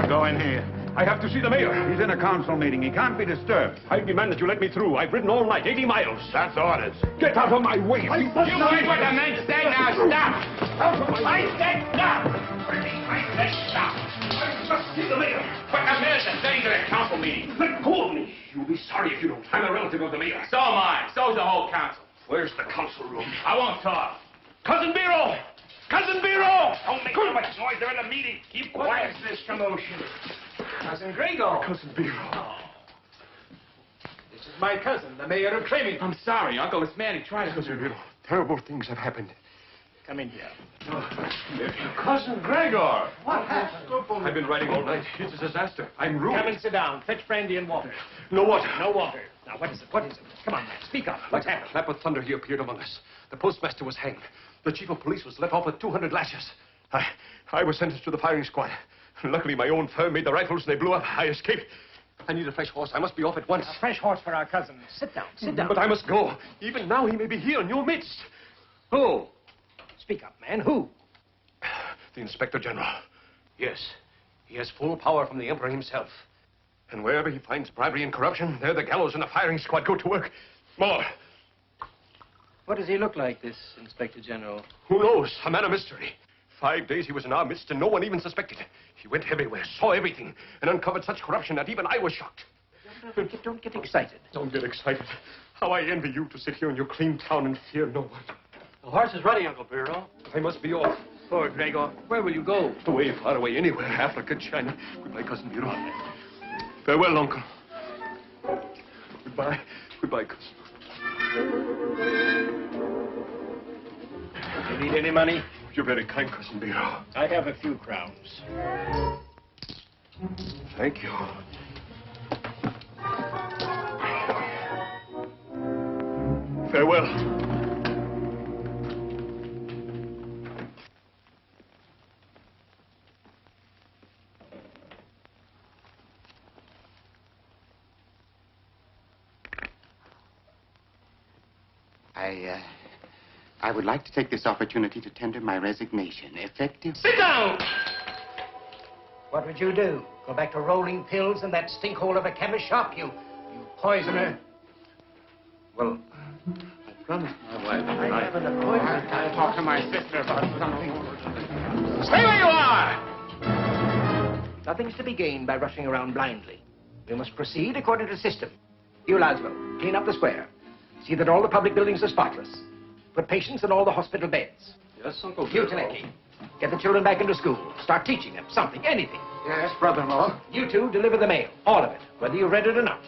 Go in here. I have to see the mayor. He's in a council meeting. He can't be disturbed. I demand that you let me through. I've ridden all night, 80 miles. That's orders. Get out of my way. You heard what the men say. Now stop. Out of my way. I said stop. I said stop. I must see the mayor. But the mayor's saying to the council meeting. Let go of me. You'll be sorry if you don't. I'm a relative of the mayor. So am I. So's the whole council. Where's the council room? I won't talk. Cousin Biro! Cousin Biro! Don't make too much noise. They're in a meeting. Keep quiet. What is this commotion? Cousin Gregor. Cousin Biro. Oh. This is my cousin, the mayor of Treming. I'm sorry, Uncle. This man, he tried to... Cousin Biro, terrible things have happened. Come in here. Cousin Gregor! What happened? I've been riding all night. It's a disaster. I'm ruined. Come and sit down. Fetch brandy and water. No water. No water. Now, what is it? What is it? Come on, man. Speak up. What's happened? Clap of thunder, he appeared among us. The postmaster was hanged. The chief of police was let off with 200 lashes. I was sentenced to the firing squad. Luckily, my own firm made the rifles and they blew up. I escaped. I need a fresh horse. I must be off at once. A fresh horse for our cousin. Sit down. Sit down. But I must go. Even now, he may be here in your midst. Who? Speak up, man. Who? The Inspector General. Yes. He has full power from the Emperor himself. And wherever he finds bribery and corruption, there the gallows and the firing squad go to work. More. What does he look like, this Inspector General? Who knows? A man of mystery. 5 days he was in our midst and no one even suspected. He went everywhere, saw everything, and uncovered such corruption that even I was shocked. Don't get excited. Don't get excited. How I envy you to sit here in your clean town and fear no one. The horse is ready, Uncle Biro. I must be off. Poor Gregor. Where will you go? Away, far away, anywhere. Africa, China. Goodbye, Cousin Biro. Farewell, Uncle. Goodbye. Goodbye, cousin. You need any money? You're very kind, Cousin Biro. I have a few crowns. Thank you. Farewell. I would like to take this opportunity to tender my resignation, effective... Sit down! What would you do? Go back to rolling pills in that stinkhole of a chemist shop, you poisoner? Well, I promised my wife I'll talk to my sister about something. Stay where you are! Nothing's to be gained by rushing around blindly. We must proceed according to system. You, Laszlo, clean up the square. See that all the public buildings are spotless. Put patients in all the hospital beds. Yes, Uncle. You, Taneki, get the children back into school. Start teaching them something, anything. Yes, brother-in-law. You two deliver the mail, all of it, whether you read it or not.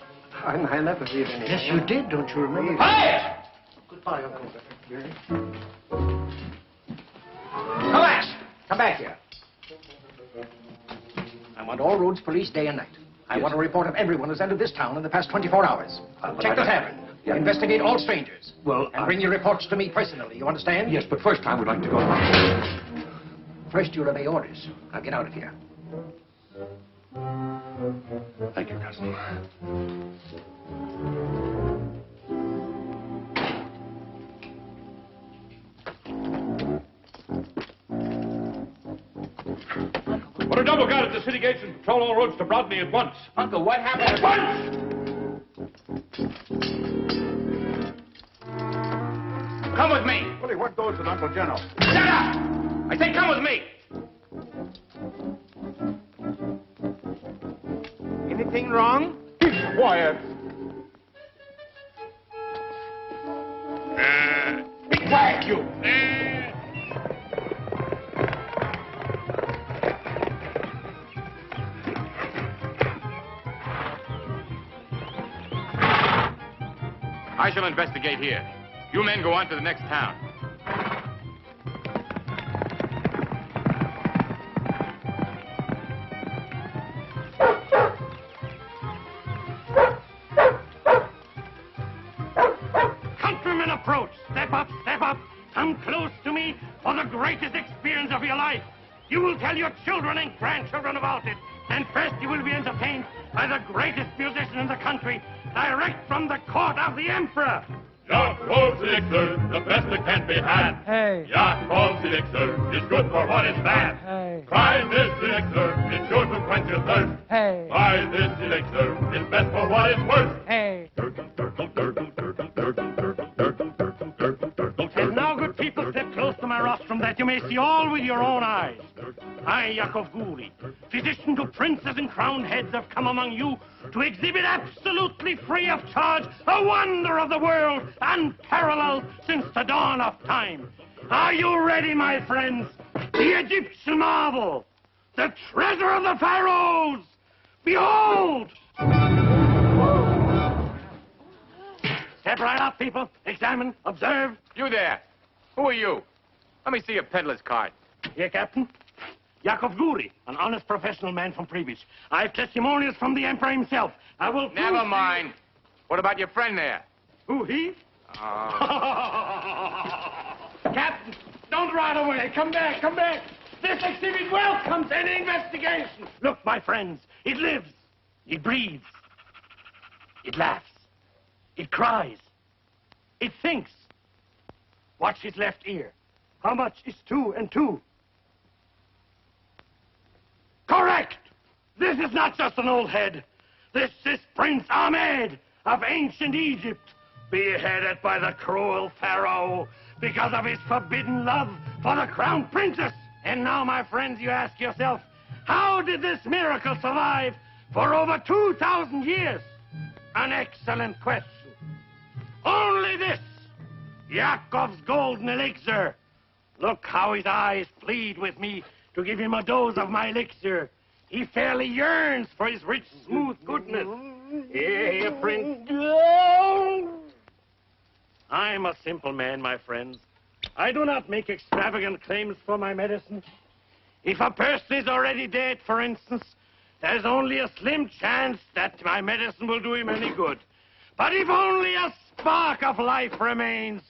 I never read anything. Yes, you did, don't you remember? Quiet! Goodbye, Uncle. Come back! Come back here. I want all roads policed day and night. I want a report of everyone who's entered this town in the past 24 hours. Check the tavern. Investigate all strangers. Well, and bring your reports to me personally, you understand? Yes, but first I would like to go. First, you'll obey orders. Now get out of here. Thank you, cousin. Put a double guard at the city gates and patrol all roads to Brodny at once. Uncle, what happened? At once! Come with me. Willie, what goes with Uncle General? Shut up! I say come with me. Anything wrong? Keep quiet. Be quiet, you. I shall investigate here. You men go on to the next town. Countrymen approach. Step up, step up. Come close to me for the greatest experience of your life. You will tell your children and grandchildren about it. And first you will be entertained by the greatest musician in the country, direct from the court of the Emperor. Yakov's elixir, the best that can be had. Hey. Yakov's elixir is good for what is bad. Hey. Try this elixir, it's sure to quench your thirst. Hey. Try this elixir, it's best for what it's worth. Hey. And now, good people, step close to my rostrum that you may see all with your own eyes. I, Yakov Guri, physician to princes and crowned heads, have come among you to exhibit absolutely free of charge a wonder of the world, unparalleled since the dawn of time. Are you ready, my friends? The Egyptian marvel, the treasure of the pharaohs. Behold! Step right up, people. Examine, observe. You there. Who are you? Let me see your peddler's card. Here, Captain. Yakov Guri, an honest professional man from Pribish. I have testimonials from the Emperor himself. I will... Never mind. What about your friend there? Who, he? Captain, don't ride away. Come back, come back. This exhibit welcomes any investigation. Look, my friends, it lives. It breathes. It laughs. It cries. It thinks. Watch his left ear. How much is 2 and 2? Correct! This is not just an old head. This is Prince Ahmed of ancient Egypt, beheaded by the cruel pharaoh because of his forbidden love for the crown princess. And now, my friends, you ask yourself, how did this miracle survive for over 2,000 years? An excellent question. Only this, Yakov's golden elixir. Look how his eyes plead with me to give him a dose of my elixir. He fairly yearns for his rich, smooth goodness. Here, Prince. I'm a simple man, my friends. I do not make extravagant claims for my medicine. If a person is already dead, for instance, there's only a slim chance that my medicine will do him any good. But if only a spark of life remains,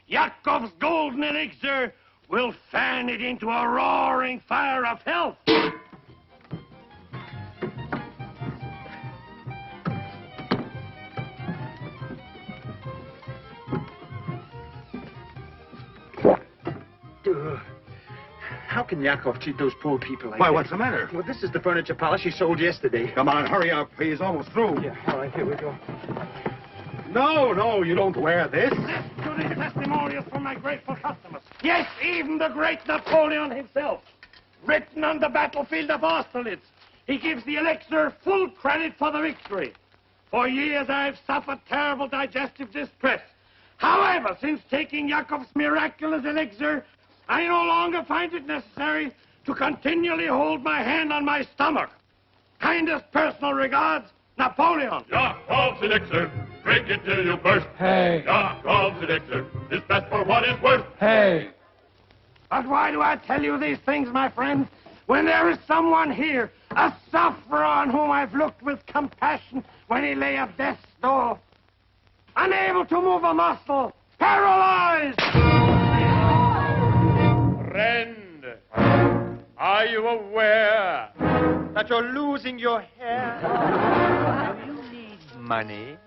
Yakov's golden elixir will fan it into a roaring fire of health. How can Yakov treat those poor people like Why, that? what's the matter? Well, this is the furniture palace he sold yesterday. Come on, hurry up. He's almost through. Yeah, all right, here we go. No, you don't wear this. This to the testimonials from my grateful customers. Yes, even the great Napoleon himself. Written on the battlefield of Austerlitz, he gives the elixir full credit for the victory. For years I've suffered terrible digestive distress. However, since taking Yakov's miraculous elixir, I no longer find it necessary to continually hold my hand on my stomach. Kindest personal regards, Napoleon. Yakov's elixir, drink it till you burst. Hey. Yakov's elixir is best for what it's worth. Hey. But why do I tell you these things, my friend, when there is someone here, a sufferer on whom I've looked with compassion when he lay at death's door, unable to move a muscle, paralyzed? Friend, are you aware that you're losing your hair? Do you need money?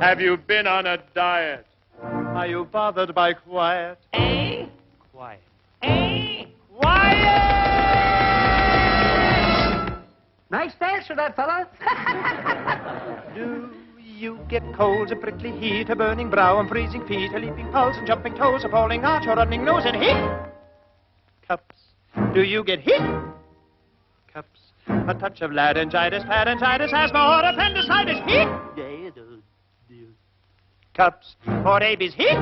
Have you been on a diet? Are you bothered by quiet? Quiet. Quiet! Nice thanks for that, fella. Do you get colds, a prickly heat, a burning brow, and freezing feet, a leaping pulse, and jumping toes, a falling arch, a running nose, and heat? Cups. Do you get heat? Cups. A touch of laryngitis, pharyngitis, asthma, or appendicitis, heat? Cups. For rabies, heat?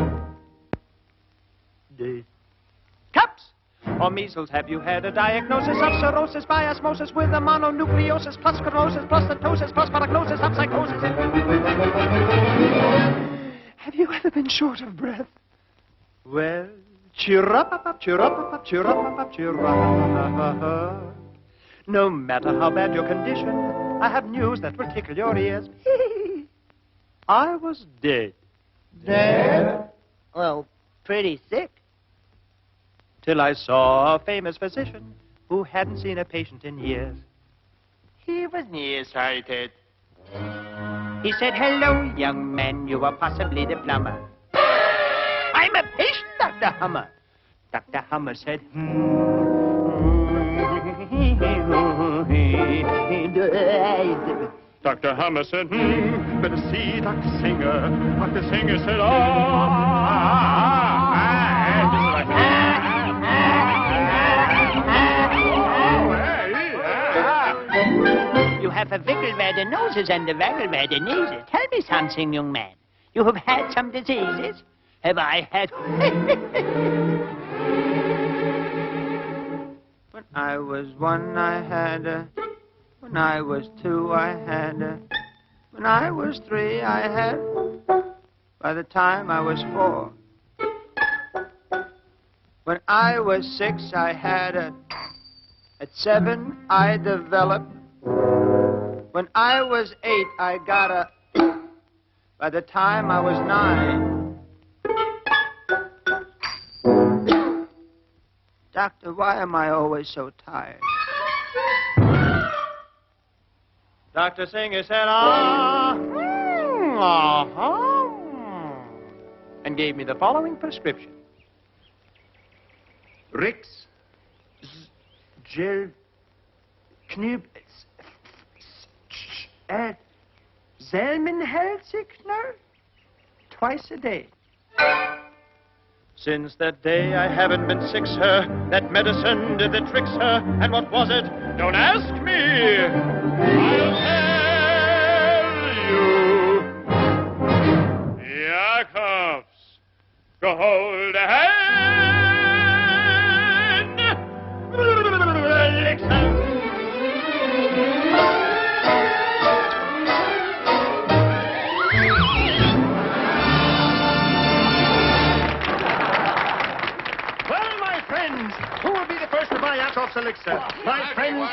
Cups. Or measles, have you had a diagnosis of cirrhosis by osmosis with a mononucleosis plus cirrhosis plus ptosis plus paragnosis of psychosis? Have you ever been short of breath? Well, cheer up, cheer up, cheer up, cheer up. No matter how bad your condition, I have news that will tickle your ears. I was dead. Dead? Well, pretty sick. Till I saw a famous physician who hadn't seen a patient in years. He was nearsighted. He said, "Hello, young man, you are possibly the plumber." Dr. Hummer. Dr. Hummer said, Dr. Hummer said, better see Dr. Singer. Dr. Singer said, You have a wiggle where the nose is and a waggle where the knees is. Tell me something, young man. You have had some diseases? Have I had... When I was one, I had a... When I was two, I had a... When I was three, I had... By the time I was four. When I was 6, I had a... At 7, I developed... When I was 8, I got a... By the time I was 9... Doctor, why am I always so tired? Dr. Singer said, and gave me the following prescription. Rix, Gel, Knub, Zelmenhelsigner? Twice a day. Since that day I haven't been sick, sir. That medicine did the trick, sir. And what was it? don't ask me. I'll tell you. Yakov's go hold a hand. Elixir. Yakov's elixir. My friends,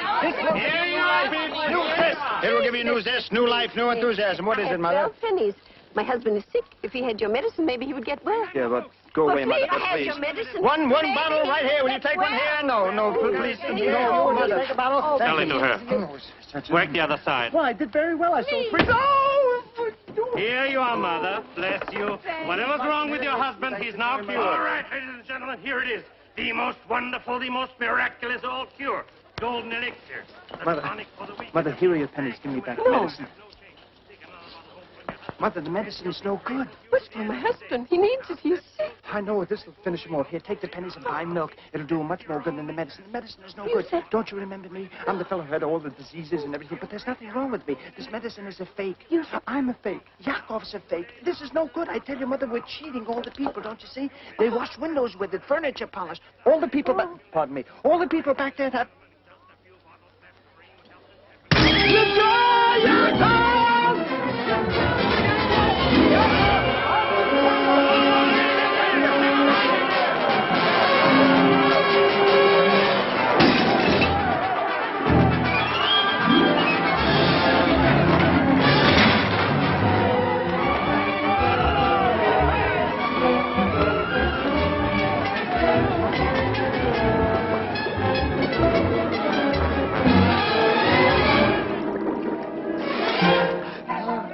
here you are. New zest. It will give you new zest, new life, new enthusiasm. What is it, Mother? 12 pennies. My husband is sick. If he had your medicine, maybe he would get well. Yeah, but go away, Mother. Please, I have Please. your medicine. One bottle right here. Will you take one here? No, please. No, Mother. Take a bottle. Tell it to her. Work the other side. Well, I did very well. I sold 3. Here you are, Mother. Bless you. Whatever's wrong with your husband, he's now cured. All right, ladies and gentlemen, here it is. The most wonderful, the most miraculous all cure. Golden elixir. The tonic for the weak. Mother, here are your pennies. Give me back the medicine. Mother, the medicine is no good. What's for my husband? He needs it. He's sick. I know. This will finish him off. Here, take the pennies and buy milk. It'll do him much more good than the medicine. The medicine is no good. Don't you remember me? I'm the fellow who had all the diseases and everything, but there's nothing wrong with me. This medicine is a fake. I'm a fake. Yakov's a fake. This is no good. I tell you, Mother, we're cheating all the people, don't you see? They wash windows with it, furniture polished. All the people pardon me. All the people back there have...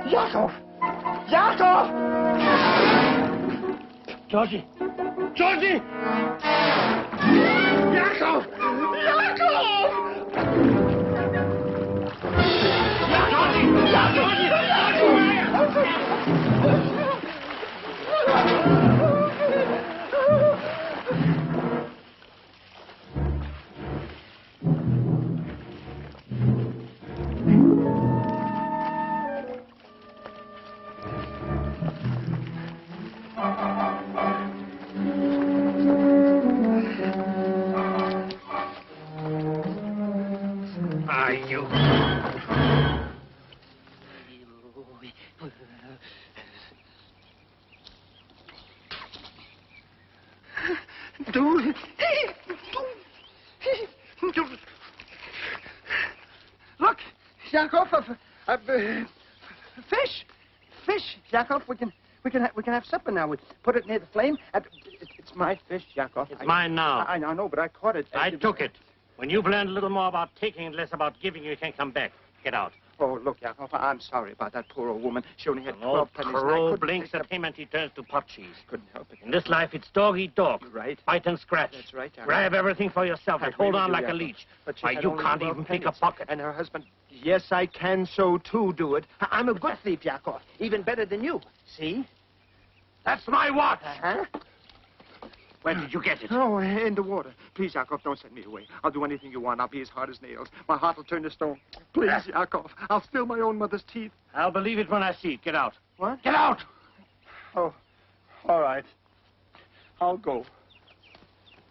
Yakov! Yakov! Georgi! Georgi! Yakov! Yakov! Look, Yakov, fish, Yakov. We can have supper now. We put it near the flame. It's my fish, Yakov. It's mine now. I know, but I caught it. I took it. When you've learned a little more about taking and less about giving, you can come back. Get out. Oh, look, Yakov, I'm sorry about that poor old woman. She only had An 12 old pennies. crow blinks at him and he turns to pot cheese. Couldn't help it. In this life, it's dog eat dog. You're right. Bite and scratch. That's right, Yakov. Grab everything for yourself and hold on like a leech. But Why, you can't even pick a pocket. And her husband, yes, I can so, too, do it. I'm a good thief, Yakov. Even better than you. See? That's my watch. Huh? Where did you get it? Oh, in the water. Please, Yakov, don't send me away. I'll do anything you want. I'll be as hard as nails. My heart will turn to stone. Please, Yakov. I'll steal my own mother's teeth. I'll believe it when I see it. Get out. What? Get out! Oh, all right. I'll go.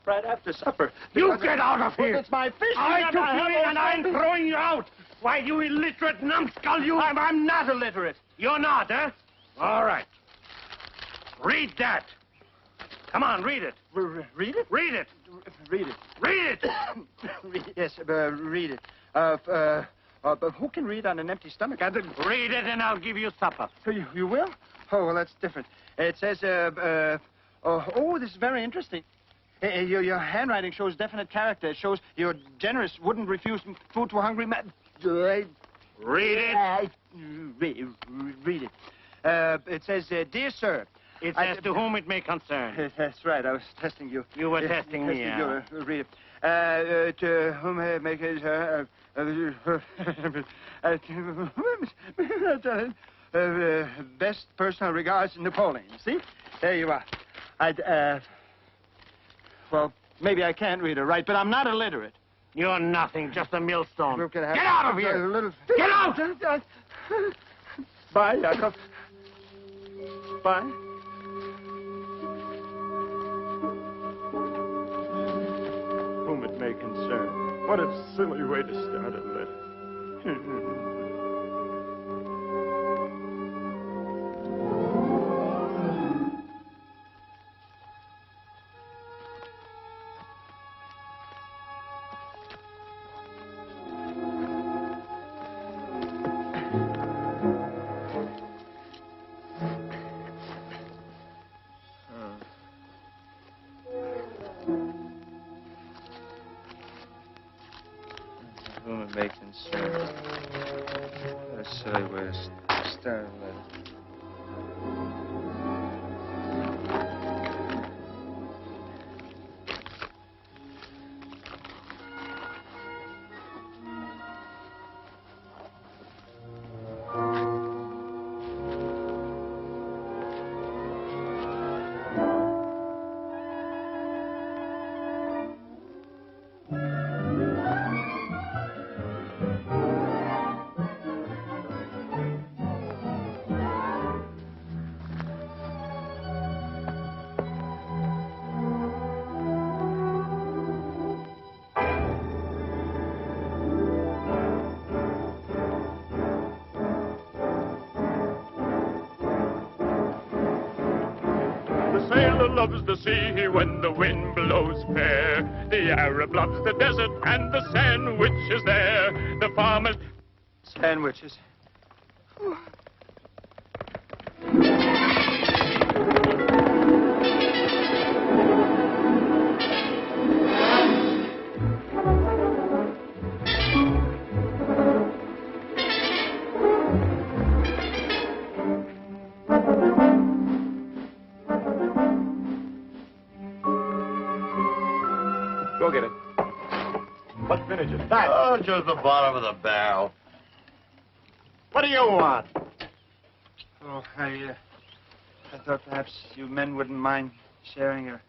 Right after supper. You get out of here! It's my fish. I took you in and I'm throwing you out! Why, you illiterate numbskull, you... I'm not illiterate. You're not, huh? All right. Read that. Come on, read it. Read it? Read it. Read it. Read it. Yes, read it. But who can read on an empty stomach? I didn't... Read it and I'll give you supper. You will? Oh, well, that's different. It says, oh, this is very interesting. Your handwriting shows definite character. It shows you're generous, wouldn't refuse food to a hungry man. Read it. Read it. It says, dear sir. It says to whom it may concern. That's right. I was testing you. You were testing me, you. Read it. To whom it may concern. Best personal regards, Napoleon. See? There you are. Well, maybe I can't read it right, but I'm not illiterate. You're nothing, just a millstone. Get out of here! Get out! Bye, Yakov. Bye. Whom it may concern. What a silly way to start a letter. Whom it may concern. What a silly way to start a letter. sailor loves the sea when the wind blows fair. The Arab loves the desert and the sandwiches there. The farmers... Sandwiches. Go get it. What vintage is that? Oh, just the bottom of the barrel. What do you want? Oh, I thought perhaps you men wouldn't mind sharing a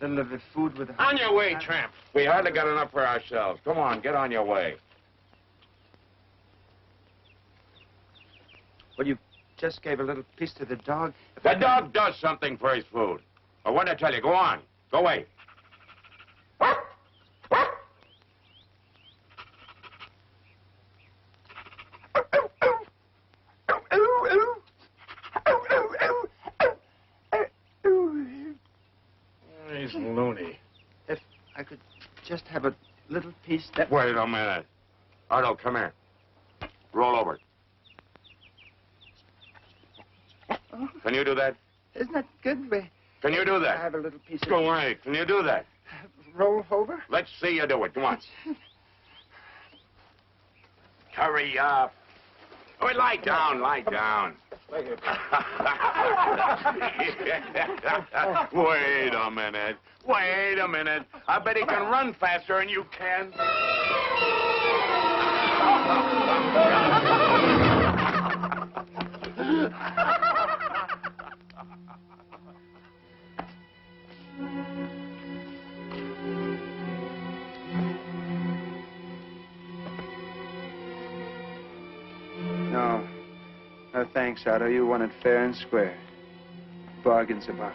little of the food with us. On your way, tramp. We hardly got enough for ourselves. Come on, get on your way. Well, you just gave a little piece to the dog. The dog does something for his food. Well, what did I tell you? Go on. Go away. He's loony. If I could just have a little piece that... Wait a minute. Arnold, come here. Roll over. Oh, Can you do that? isn't that good? Can you do I that? have a little piece of... Go away. Can you do that? Roll over? Let's see you do it. Come on. Hurry up. Oh, lie down, lie down. Wait a minute. Wait a minute. I bet he can run faster than you can. No. No thanks, Otto. You won it fair and square. Bargain's about.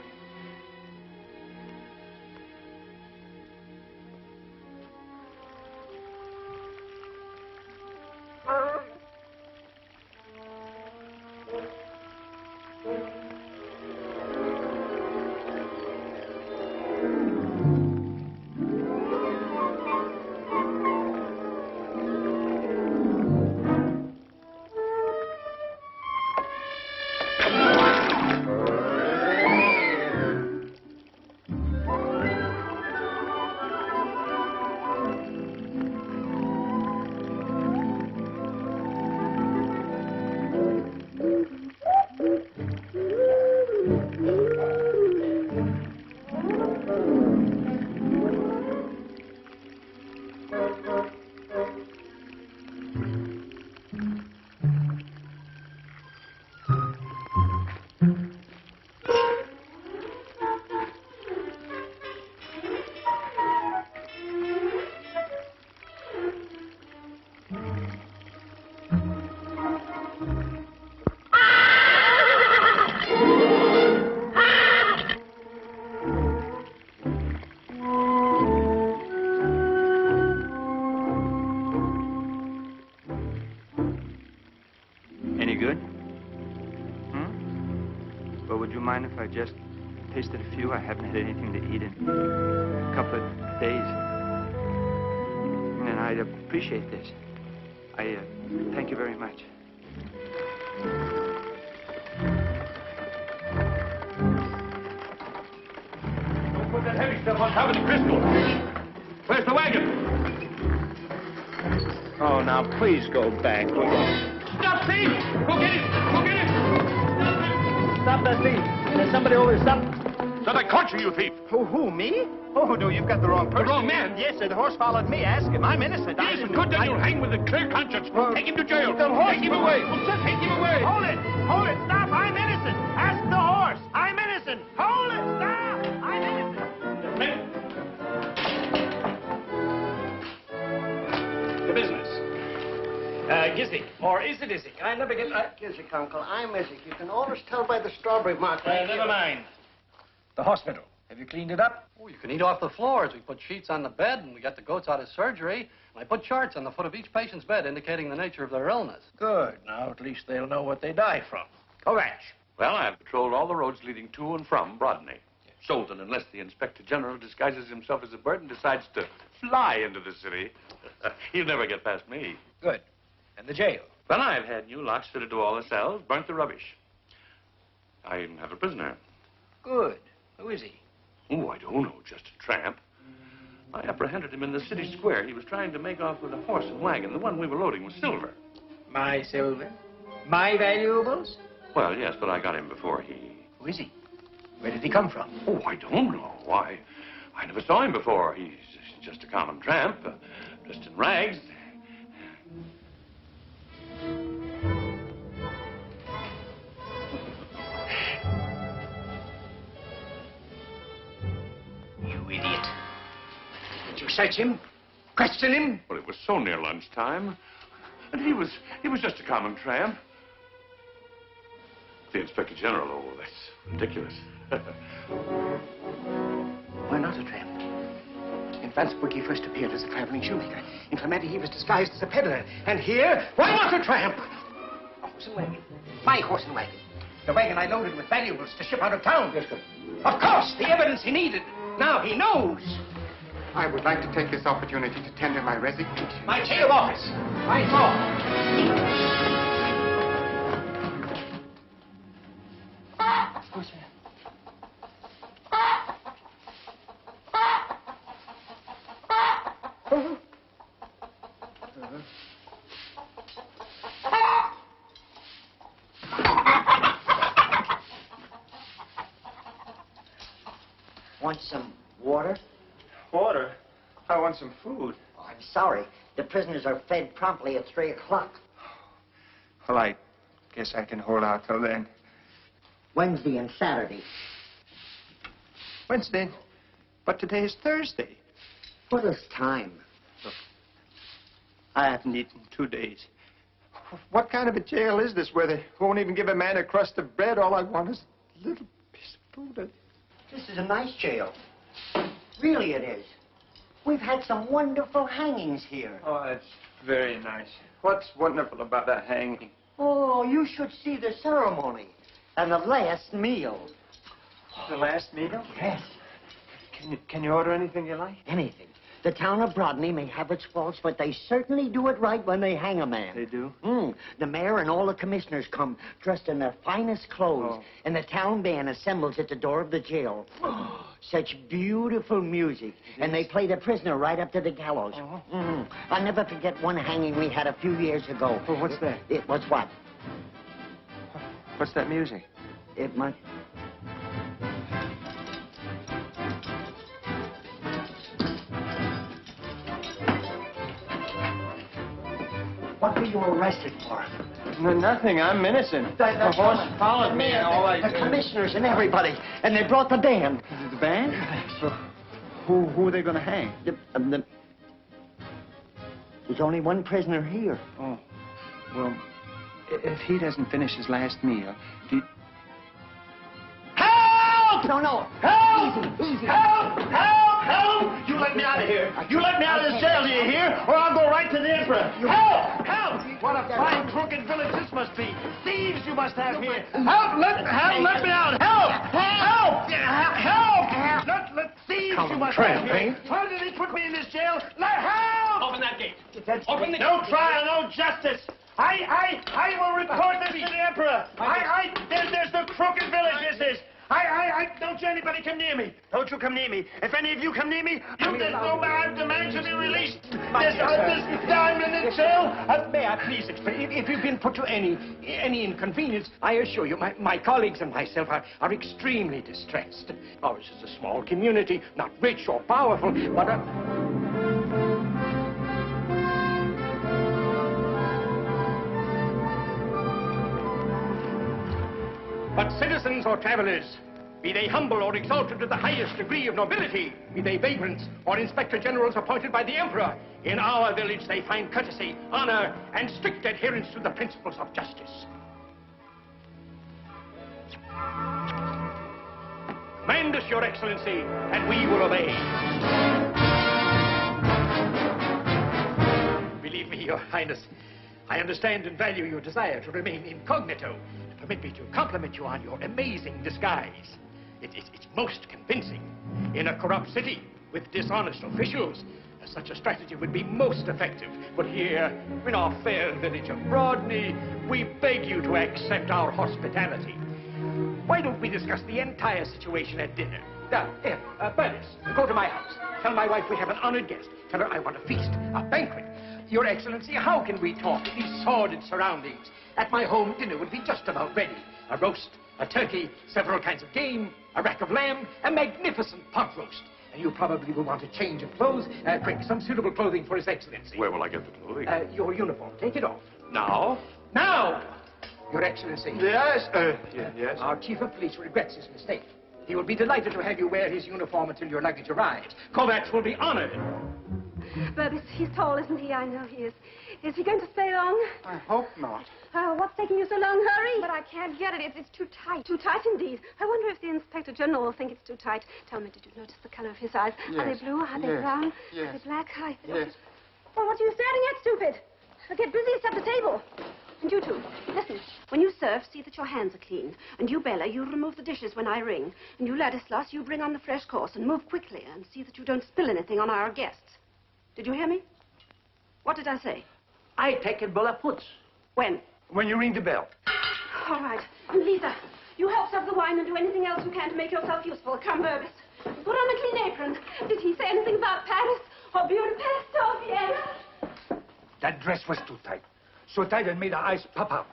If I just tasted a few, I haven't had anything to eat in a couple of days. And I'd appreciate this. I thank you very much. Don't put that heavy stuff on top of the crystal. Where's the wagon? Oh, now, please go back. Stop, thief! Go get it! Go get it! Stop that thief. There's somebody over there. Stop. Thought I caught you, you thief. Who, me? Oh, no, you've got the wrong person. The wrong man? Yes, sir. The horse followed me. Ask him. I'm innocent. Yes, good, then you'll hang with a clear conscience. Take him to jail. The horse. Take him away. Take him away. Hold it. Hold it. Stop. I'm innocent. Ask the horse. I'm innocent. Hold it. Stop. I'm innocent. The business. Gizzy. Or is it Izzy? I never get... Gizzy, Uncle. I'm Izzy. You can always tell by the strawberry mark. Never mind. The hospital. Have you cleaned it up? Oh, you can eat off the floors. We put sheets on the bed, and we got the goats out of surgery. And I put charts on the foot of each patient's bed indicating the nature of their illness. Good. Now, at least they'll know what they die from. Kovacs. Well, I've patrolled all the roads leading to and from Brodny. So that unless the Inspector General disguises himself as a bird and decides to fly into the city, he'll never get past me. Good. And the jail? Well, I've had new locks fitted to all the cells, burnt the rubbish. I have a prisoner. Good. Who is he? Oh, I don't know, just a tramp. I apprehended him in the city square. He was trying to make off with a horse and wagon. The one we were loading was silver. My silver? My valuables? Well, yes, but I got him before he... Who is he? Where did he come from? Oh, I don't know. I never saw him before. He's just a common tramp, dressed in rags. You idiot. Did you search him? Question him? Well, it was so near lunchtime. And he was just a common tramp. The Inspector General, oh, that's ridiculous. Why not a tramp? In Falsburg, he first appeared as a traveling shoemaker. In Clementi, he was disguised as a peddler. And here, why not a tramp? A horse and wagon. My horse and wagon. The wagon I loaded with valuables to ship out of town. Yes, sir. Of course, the evidence he needed. Now he knows. I would like to take this opportunity to tender my resignation. My jail office. My fault. want some water? Water? I want some food. Oh, I'm sorry. The prisoners are fed promptly at 3 o'clock. Well, I guess I can hold out till then. Wednesday and Saturday. Wednesday? But today is Thursday. What is time? Look, I haven't eaten 2 days. What kind of a jail is this where they won't even give a man a crust of bread? All I want is a little piece of food. This is a nice jail. Really it is. We've had some wonderful hangings here. Oh, that's very nice. What's wonderful about a hanging? Oh, you should see the ceremony and the last meal. The last meal? Yes. Can you order anything you like? Anything. The town of Brodny may have its faults, but they certainly do it right when they hang a man. They do? The mayor and all the commissioners come dressed in their finest clothes, and the town band assembles at the door of the jail. Such beautiful music. And they play the prisoner right up to the gallows. I'll never forget one hanging we had a few years ago. Well, what's that? It was what? What's that music? It must... What were you arrested for? No, nothing. I'm innocent. The horse followed me and all I... The commissioners and everybody. And they brought the band. The band? So, who are they going to hang? There's only one prisoner here. Oh. Well, if he doesn't finish his last meal, Help! No. Help! Easy. Help! Help! Help! You let me out of here. You let me out of this jail, do you hear? Or I'll go right to the emperor. Help! Help! What a fine, crooked village this must be. Thieves you must have here. Help! Let me out. Help! Help! Help! Let thieves you must have here. Why did they put me in this jail? Help! Open that gate. Open the gate. No trial, no justice. I will report this to the emperor. There's the crooked village, this is. Don't you anybody come near me. Don't you come near me. If any of you come near me, I demand to be released. This diamond in jail. May I please explain? If you've been put to any inconvenience, I assure you, my colleagues and myself are extremely distressed. Ours is a small community, not rich or powerful, but But citizens or travelers, be they humble or exalted to the highest degree of nobility, be they vagrants or inspector generals appointed by the emperor, in our village they find courtesy, honor, and strict adherence to the principles of justice. Command us, Your Excellency, and we will obey. Believe me, Your Highness, I understand and value your desire to remain incognito. Permit me to compliment you on your amazing disguise. It's most convincing. In a corrupt city with dishonest officials, such a strategy would be most effective. But here, in our fair village of Brodny, we beg you to accept our hospitality. Why don't we discuss the entire situation at dinner? Bernice, go to my house. Tell my wife we have an honored guest. Tell her I want a feast, a banquet. Your Excellency, how can we talk in these sordid surroundings? At my home, dinner would be just about ready. A roast, a turkey, several kinds of game, a rack of lamb, a magnificent pot roast. And you probably will want a change of clothes. Quick, some suitable clothing for His Excellency. Where will I get the clothing? Your uniform. Take it off. Now? Now! Your Excellency. Yes, yes. Our chief of police regrets his mistake. He will be delighted to have you wear his uniform until your luggage arrives. Kovacs will be honored. Burbis, he's tall, isn't he? I know he is. Is he going to stay long? I hope not. What's taking you so long? Hurry! But I can't get it. It's too tight. Too tight indeed. I wonder if the Inspector General will think it's too tight. Tell me, did you notice the color of his eyes? Yes. Are they blue? Are they brown? Yes. Are they black? Yes. Well, what are you staring at, stupid? Get busy, set the table. And you two, listen. When you serve, see that your hands are clean. And you, Bella, you remove the dishes when I ring. And you, Ladislas, you bring on the fresh course and move quickly and see that you don't spill anything on our guests. Did you hear me? What did I say? I take a bowl of puts. When? When you ring the bell. All right. And Lisa, you help serve the wine and do anything else you can to make yourself useful. Come, Burbis. Put on a clean apron. Did he say anything about Paris or Budapest or Vienna? That dress was too tight. So tight it made her eyes pop out.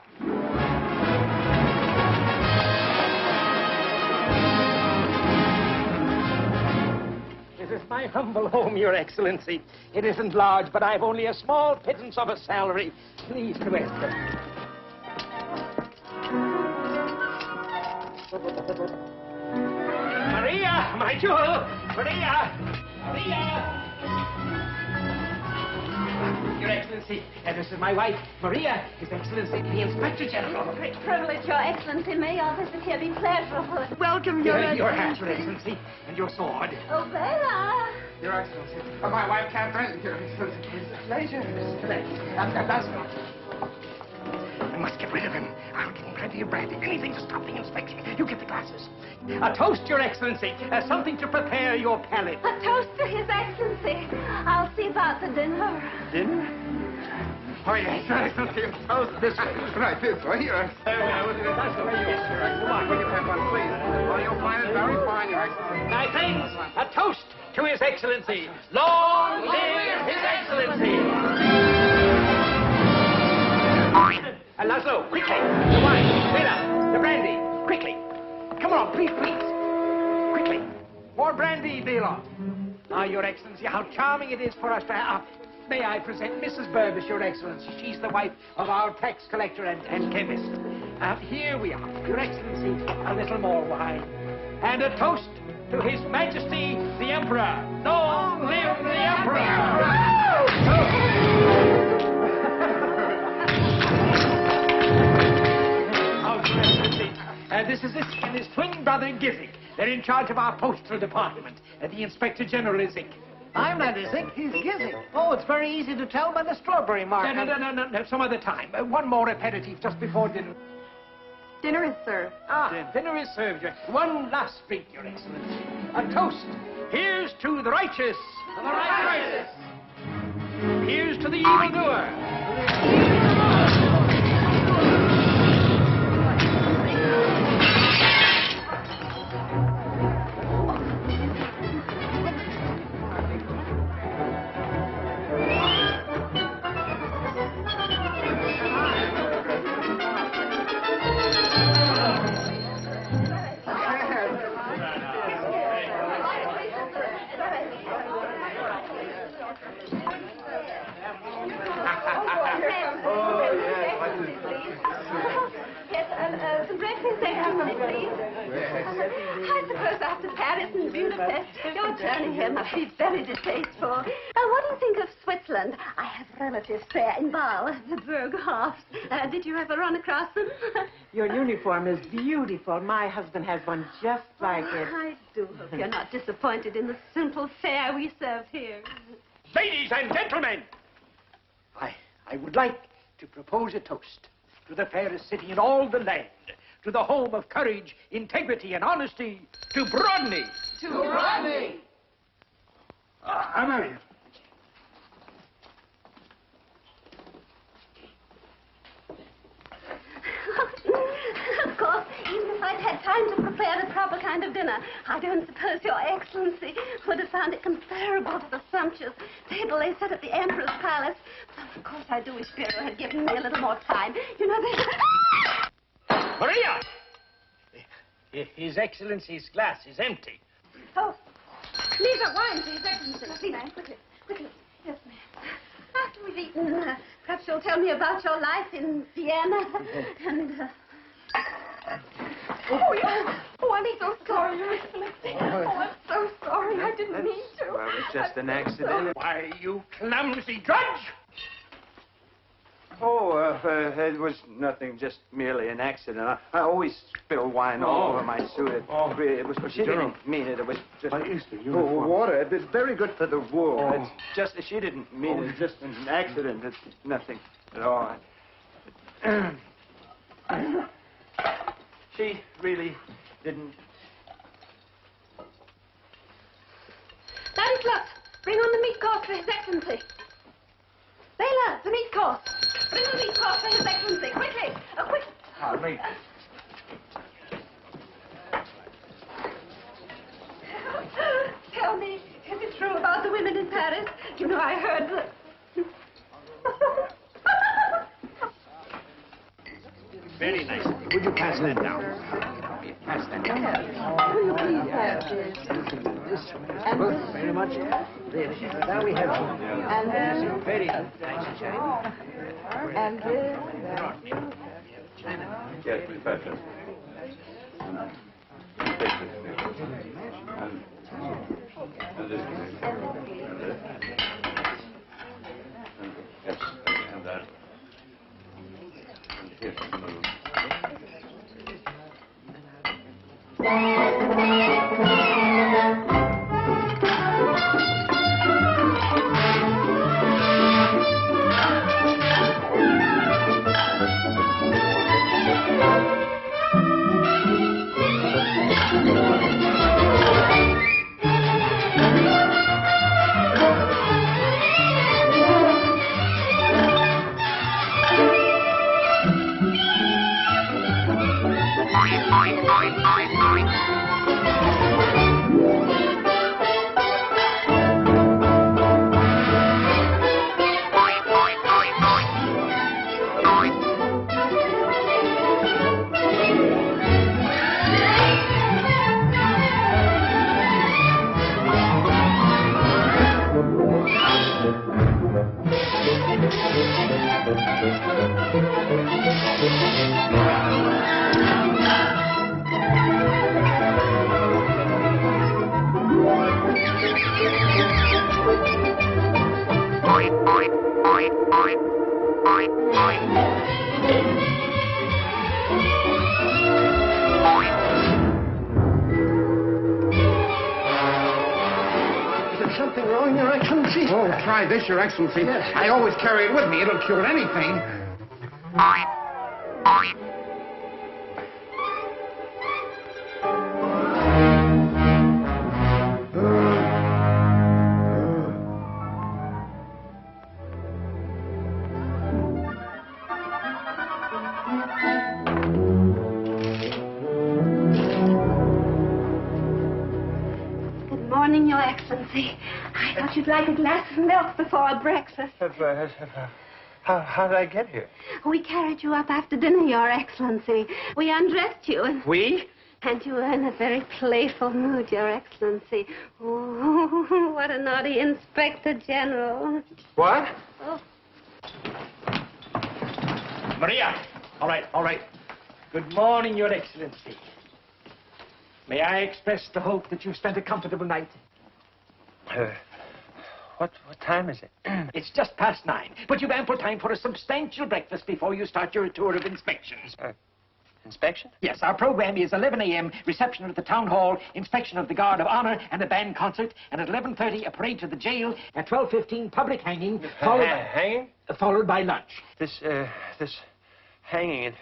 This is my humble home, Your Excellency. It isn't large, but I've only a small pittance of a salary. Please to enter. Maria, my jewel! Maria! Maria! Your Excellency, this is my wife, Maria, His Excellency, the Inspector General. Great privilege, Your Excellency. May our visit here be pleasurable. Welcome, Your hat, Your Excellency, and your sword. Oh, Bella! Your Excellency. Oh, my wife, Catherine. Your Excellency. It's a pleasure. That's not. I must get rid of him. I'll give him plenty of brandy. Anything to stop the inspection. You get the glasses. A toast, Your Excellency. Something to prepare your palate. A toast to His Excellency. I'll see about the dinner. Dinner? Oh, yes, Your Excellency. Toast this way. Right, this way. Your Excellency. That's the way you get, Your Excellency. Come on, we can have one, please. Oh, you'll find it very fine, Your Excellency. My friends, a toast to His Excellency. Long live His Excellency! Laszlo, quickly! The wine, Bela, the brandy, quickly! Come on, please, please! Quickly! More brandy, Bela! Ah, Your Excellency, how charming it is for us to have... May I present Mrs. Burbis, Your Excellency? She's the wife of our tax collector and chemist. Here we are. Your Excellency, a little more wine. And a toast to His Majesty, the Emperor. Long live the Emperor! This is Isk and his twin brother, Gizik. They're in charge of our postal department. The Inspector General is Isk. I'm not Izik, he's Gizik. Oh, it's very easy to tell by the strawberry mark. No, some other time. One more aperitif just before dinner. Dinner is served. Dinner is served. One last drink, Your Excellency. A toast. Here's to the righteous. The righteous. Here's to the evildoer. Some breakfast excellent, please. I suppose after Paris and Budapest, your journey here must be very distasteful. What do you think of Switzerland? I have relatives there in Basel, the Berghoffs. Did you ever run across them? Your uniform is beautiful. My husband has one just like it. I do hope you're not disappointed in the simple fare we serve here. Ladies and gentlemen, I would like to propose a toast to the fairest city in all the land, to the home of courage, integrity, and honesty, to Brodny. To Brodny. Amelia. Of course, even if I'd had time to prepare the proper kind of dinner, I don't suppose Your Excellency would have found it comparable to the sumptuous table they set at the Emperor's palace. Of course, I do wish Bureau had given me a little more time. You know, Maria! His Excellency's glass is empty. Oh, leave that wine to His Excellency. Please, ma'am, quickly. Yes, ma'am. After we've eaten, perhaps you'll tell me about your life in Vienna and... Oh, I'm so sorry, Your Excellency. Oh, I'm so sorry. I didn't mean to. Well, it's just an accident. Why, you clumsy drudge! Oh, it was nothing, just merely an accident. I always spill wine all over my suit. She didn't mean it. It was just... water. It's very good for the wool. It's just, she didn't mean it. It's just an accident. It's nothing at all. She really didn't... Ladislaus, bring on the meat course for His Excellency. Bela, the meat course. Bring the meat course for His Excellency. Quickly. Quick. Me. Tell me, is it true about the women in Paris? You know, I heard that... Very nice. Would you pass that down? Pass that down. Will you please have this? this, very much. Really. Now we have And then... very nice shine. And this... Yes, Professor. Take this. And this. Yes, and that. And here's some of them. Oh, try this, Your Excellency. Yes. I always carry it with me. It'll cure anything. Good morning, Your Excellency. I thought you'd like a glass of milk before breakfast. How did I get here? We carried you up after dinner, Your Excellency. We undressed you and... We? And you were in a very playful mood, Your Excellency. Oh, what a naughty Inspector General. What? Oh. Maria! All right. Good morning, Your Excellency. May I express the hope that you've spent a comfortable night? What time is it? It's just past 9, but you've ample time for a substantial breakfast before you start your tour of inspections. Inspection? Yes, our program is 11 a.m., reception at the town hall, inspection of the guard of honor and a band concert, and at 11:30 a parade to the jail, at 12:15 public hanging, followed by lunch. This hanging, it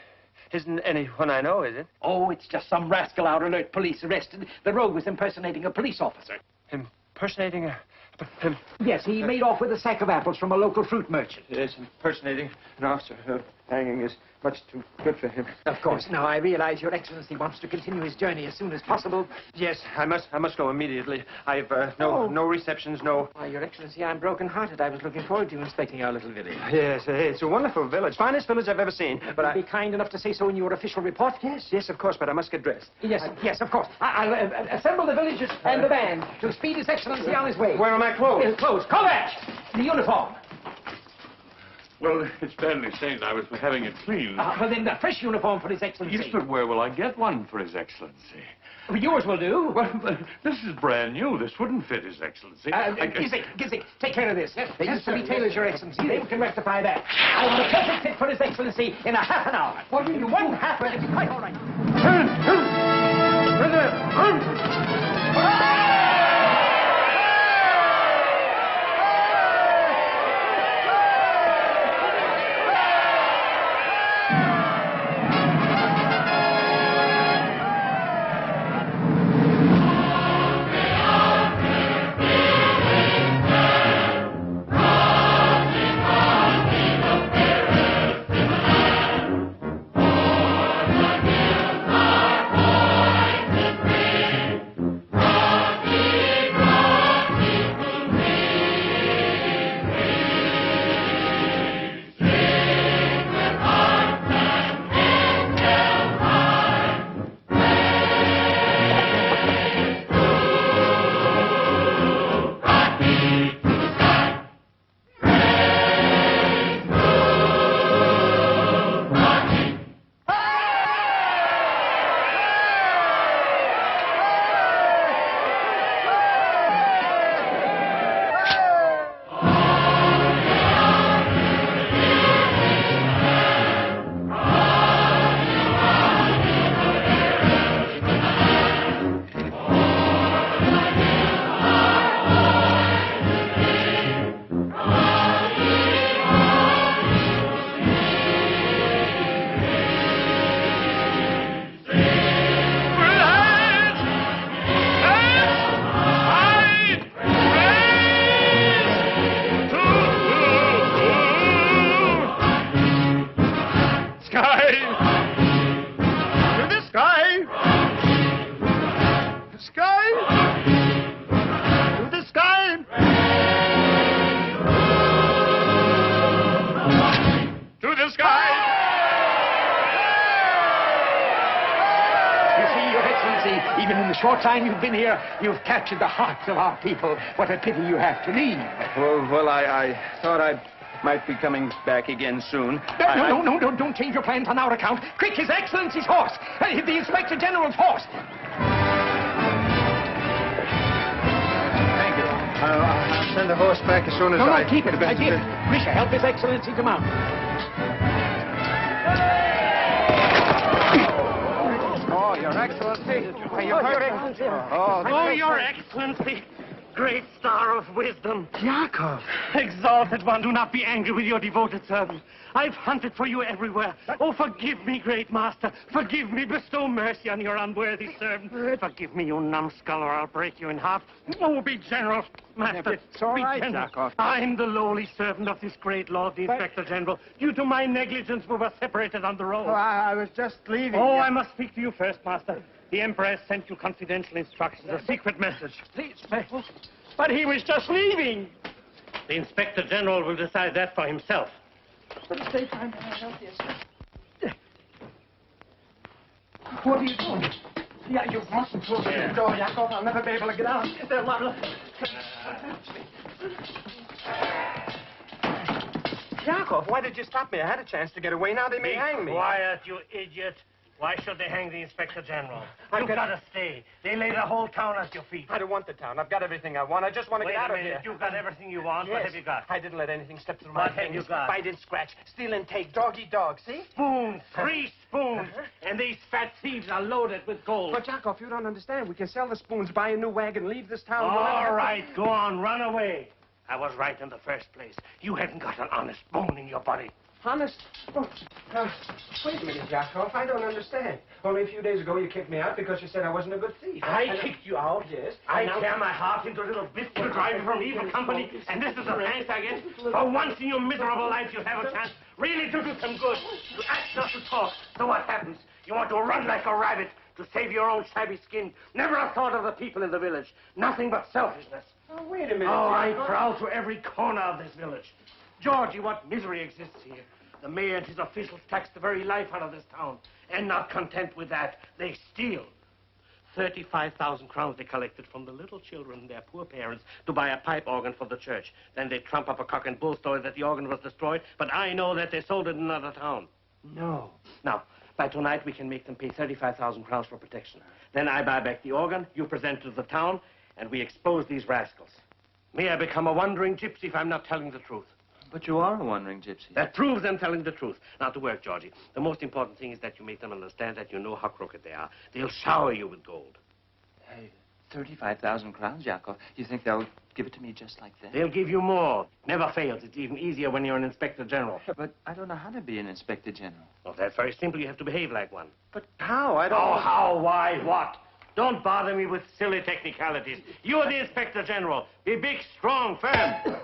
isn't anyone I know, is it? Oh, it's just some rascal out alert police arrested. The rogue was impersonating a police officer. Impersonating a... Yes, he made off with a sack of apples from a local fruit merchant. Yes, impersonating an officer. Hanging is much too good for him. Of course. Now, I realize Your Excellency wants to continue his journey as soon as possible. Yes, I must go immediately. I've no receptions, no... Why, Your Excellency, I'm broken-hearted. I was looking forward to inspecting our little village. Yes, it's a wonderful village. Finest village I've ever seen. But I'd be kind enough to say so in your official report? Yes, of course, but I must get dressed. Yes, of course. I'll assemble the villagers and the band to speed His Excellency on his way. Where are my clothes? His clothes. Combat! The uniform. Well, it's badly stained. I was having it cleaned. Well, then, a fresh uniform for His Excellency. Yes, but where will I get one for His Excellency? Yours will do. Well, this is brand new. This wouldn't fit His Excellency. Gizzik, take care of this. They used to be tailors, Your Excellency. They can rectify that. I want a perfect fit for His Excellency in a half an hour. What do you want? Half an hour. It'll be quite all right. Even in the short time you've been here, you've captured the hearts of our people. What a pity you have to leave. Well, I thought I might be coming back again soon. No, don't change your plans on our account. Quick, His Excellency's horse. The Inspector General's horse. Thank you. I'll send the horse back as soon as No, keep it. Grisha, help His Excellency to mount. Oh, Your Excellency. Your Excellency. Oh, Your Excellency. Great star of wisdom. Yakov. Exalted one, do not be angry with your devoted servant. I've hunted for you everywhere. Oh, forgive me, great master. Forgive me. Bestow mercy on your unworthy servant. Forgive me, you numbskull, or I'll break you in half. Oh, be general, master. It's all right, general. Yakov. I'm the lowly servant of this great lord, the Inspector General. Due to my negligence, we were separated on the road. Oh, I was just leaving. Oh, I must speak to you first, master. The Emperor has sent you confidential instructions, a secret message. Please. But he was just leaving. The Inspector General will decide that for himself. Stay time to help you, sir. What are you doing? Yeah, you mustn't close the door, Yakov. I'll never be able to get out. Yakov, why did you stop me? I had a chance to get away. Now they may hang me. Quiet, you idiot. Why should they hang the Inspector General? You've got to stay. They lay the whole town at your feet. I don't want the town. I've got everything I want. I just want to get out of here. You've got everything you want. Yes. What have you got? I didn't let anything slip through my What have fingers. you got? Bite and scratch, steal and take, dog eat dog. See? Spoons, 3 spoons. And these fat thieves are loaded with gold. But, Yakov, you don't understand. We can sell the spoons, buy a new wagon, leave this town. All right, go on, run away. I was right in the first place. You haven't got an honest bone in your body. Honest? Oh, wait a minute, Yakov. I don't understand. Only a few days ago you kicked me out because you said I wasn't a good thief. I kicked you out? Yes. I tear my heart into little bits to drive you from evil company, and this is a thanks, I guess? For once in your miserable life you have a chance really to do some good. To act, not to talk. So what happens? You want to run like a rabbit to save your own shabby skin. Never a thought of the people in the village. Nothing but selfishness. Oh, wait a minute. Oh, I prowl to every corner of this village. Georgie, what misery exists here. The mayor and his officials tax the very life out of this town. And not content with that, they steal. 35,000 crowns they collected from the little children and their poor parents to buy a pipe organ for the church. Then they trump up a cock and bull story that the organ was destroyed, but I know that they sold it in another town. No. Now, by tonight we can make them pay 35,000 crowns for protection. Then I buy back the organ, you present it to the town, and we expose these rascals. May I become a wandering gypsy if I'm not telling the truth. But you are a wandering gypsy. That proves I'm telling the truth. Now to work, Georgie. The most important thing is that you make them understand that you know how crooked they are. They'll shower you with gold. Hey, 35,000 crowns, Yakov. You think they'll give it to me just like that? They'll give you more. Never fails. It's even easier when you're an Inspector General. But I don't know how to be an Inspector General. Well, that's very simple. You have to behave like one. But how? I don't... Oh, how, why, what? Don't bother me with silly technicalities. You're the Inspector General. Be big, strong, firm.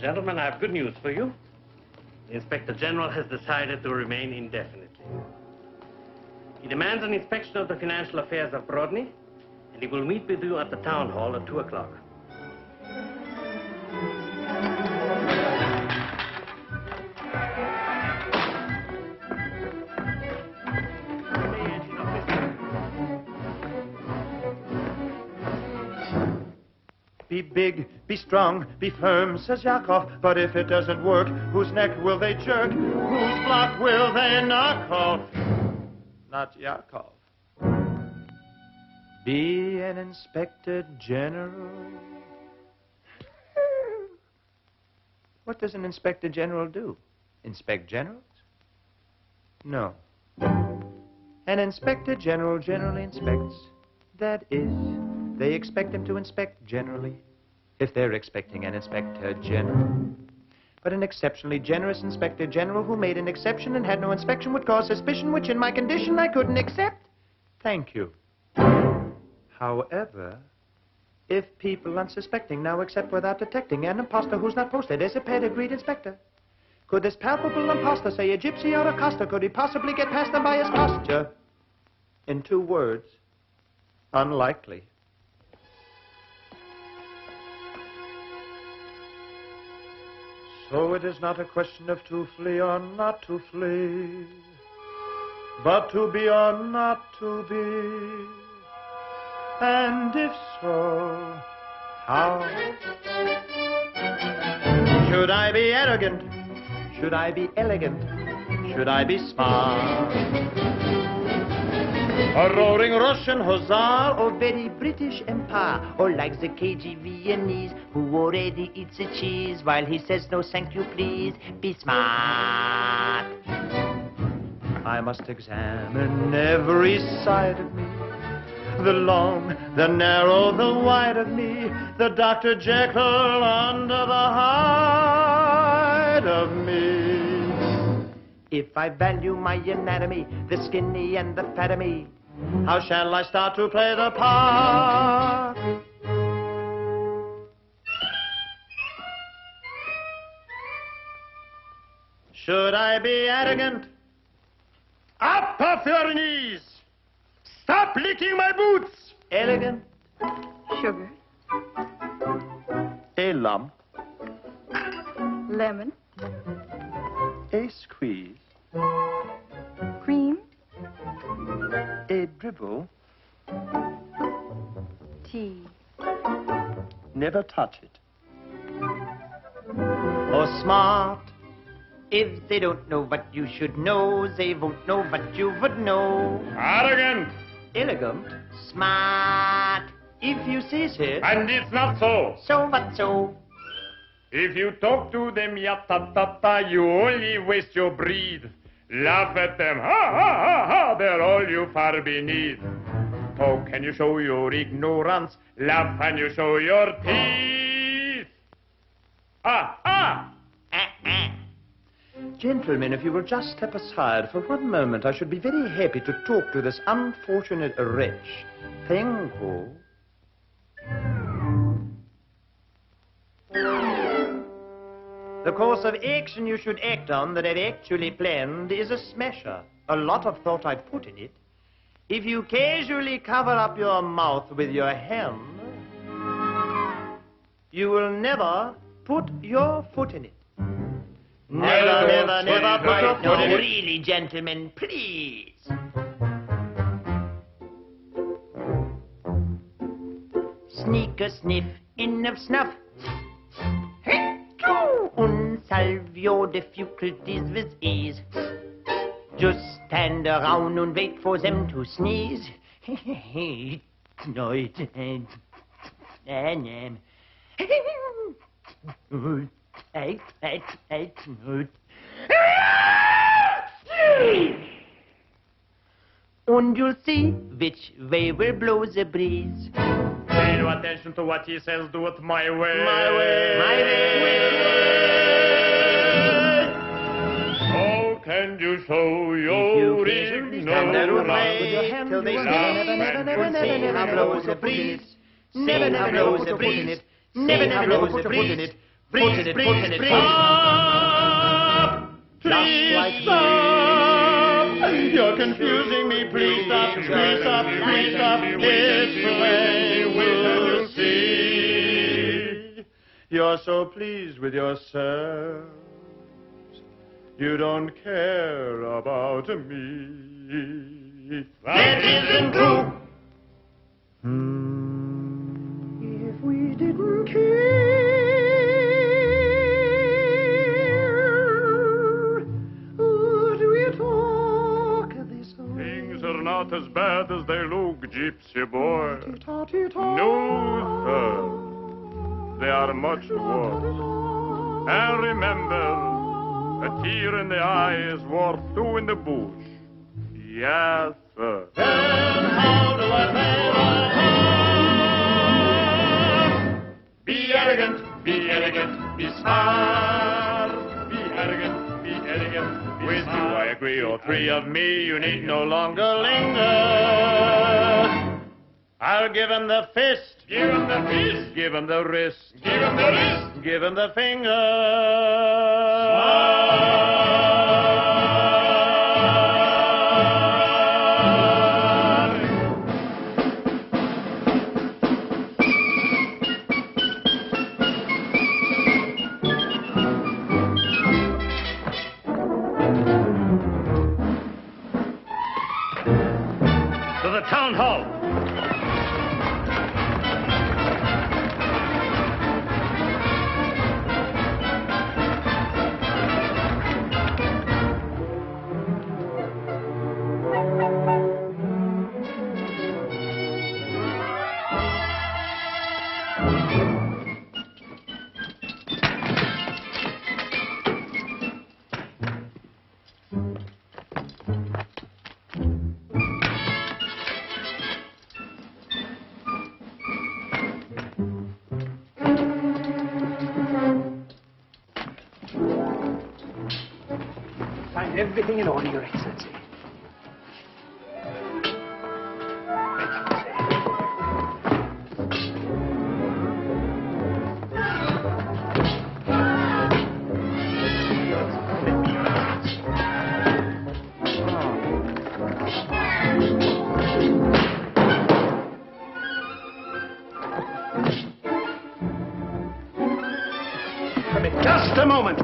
Gentlemen, I have good news for you. The Inspector General has decided to remain indefinitely. He demands an inspection of the financial affairs of Brodny, and he will meet with you at the town hall at 2 o'clock. Be big, be strong, be firm, says Yakov. But if it doesn't work, whose neck will they jerk? Whose block will they knock off? Not Yakov. Be an Inspector General. What does an Inspector General do? Inspect generals? No. An Inspector General generally inspects. That is, they expect him to inspect generally, if they're expecting an Inspector General. But an exceptionally generous Inspector General who made an exception and had no inspection would cause suspicion, which in my condition I couldn't accept. Thank you. However, if people unsuspecting now accept without detecting an imposter who's not posted as a pedigreed inspector, could this palpable imposter say a gypsy or a coster? Could he possibly get past them by his posture? In 2 words, unlikely. So it is not a question of to flee or not to flee, but to be or not to be. And if so, how? Should I be arrogant? Should I be elegant? Should I be smart? A roaring Russian hussar, or very British empire, or like the cagey Viennese who already eats a cheese while he says no thank you please, be smart. I must examine every side of me, the long, the narrow, the wide of me, the Dr. Jekyll under the hide of me. If I value my anatomy, the skinny and the fat of me, how shall I start to play the part? Should I be arrogant? Up off your knees! Stop licking my boots! Elegant? Sugar. A lump. Lemon. A squeeze. Cream. A dribble. Tea. Never touch it. Or smart. If they don't know what you should know, they won't know what you would know. Arrogant. Elegant. Smart. If you say so. And it's not so. So what so? If you talk to them ya-ta-ta-ta, you only waste your breath. Laugh at them, ha-ha-ha-ha, they're all you far beneath. Talk and you show your ignorance, laugh and you show your teeth. Ah! Gentlemen, if you will just step aside for one moment, I should be very happy to talk to this unfortunate wretch. Thank you. The course of action you should act on that I've actually planned is a smasher. A lot of thought I've put in it. If you casually cover up your mouth with your hand, you will never put your foot in it. Never put your foot in it. Really, gentlemen, please. Sneak a sniff, enough snuff. And solve your difficulties with ease. Just stand around and wait for them to sneeze. And you'll see which way will blow the breeze. Pay no attention to what he says, do it my way. My way. My way. How can you show your ignorance? Till they never blows a breeze. Never blows a breeze. Never blows a breeze. Breeze. Please stop. You're confusing me. Please stop. Please stop. Please stop. This way will see. You're so pleased with yourself. You don't care about me. That isn't true. If we didn't care, would we talk this way? Things are not as bad as they look, gypsy boy. No, sir. They are much worse. And remember, a tear in the eye is worth two in the bush. Yes, sir. Then how do I play my part? Be arrogant, be elegant, be smart. Be arrogant, be elegant, be With smart. you I agree, all three of me, you need no longer linger. I'll give him the fist. Give him the fist. Give him the wrist. Give him the wrist. Give him the finger. Everything in order, Your Excellency. Just a moment.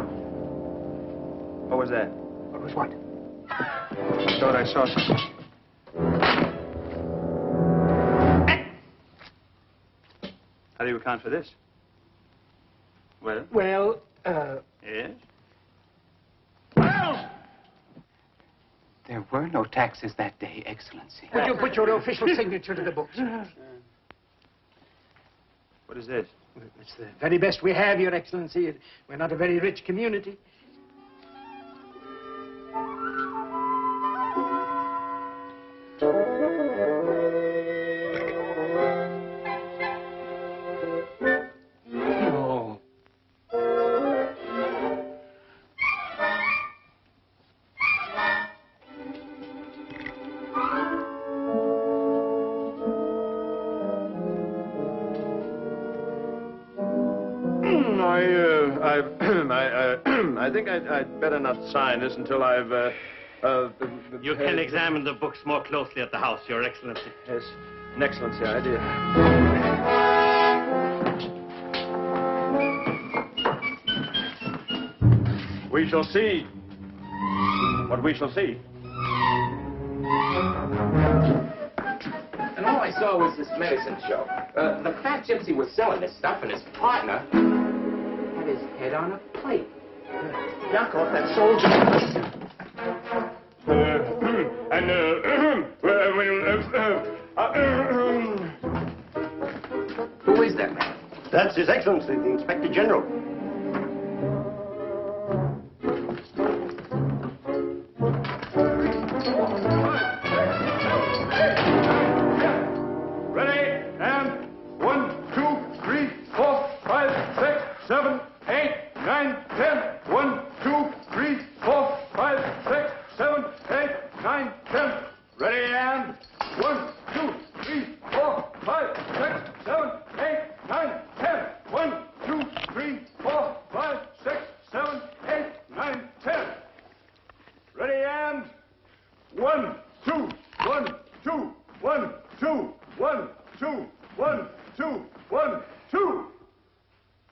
What was that? What was what? I thought I saw something. How do you account for this? Well? Well, Yes? There were no taxes that day, Excellency. would you put your official signature to the books? What is this? It's the very best we have, Your Excellency. We're not a very rich community. No. I think I'd better not sign this until I've, You can examine the books more closely at the house, Your Excellency. Yes, an excellency idea. We shall see what we shall see. And all I saw was this medicine show. The fat gypsy was selling this stuff, and his partner had his head on a plate. Yakov, that soldier. Who is that man? That's His Excellency, the Inspector General. Ready, and 1, 2, 3, 4, 5, 6, 7, 8, 9, 10. 1, 2, 3, 4, 5, 6, 7, 8, 9, 10. Ready, and 1, 2, 3, 4, 5, 6, 7, 8, 9, 10. 1, 2, 3, 4, 5, 6, 7, 8, 9, 10. Ready, and 1, 2, 1, 2, 1, 2, 1, 2, 1, 2, 1, 2.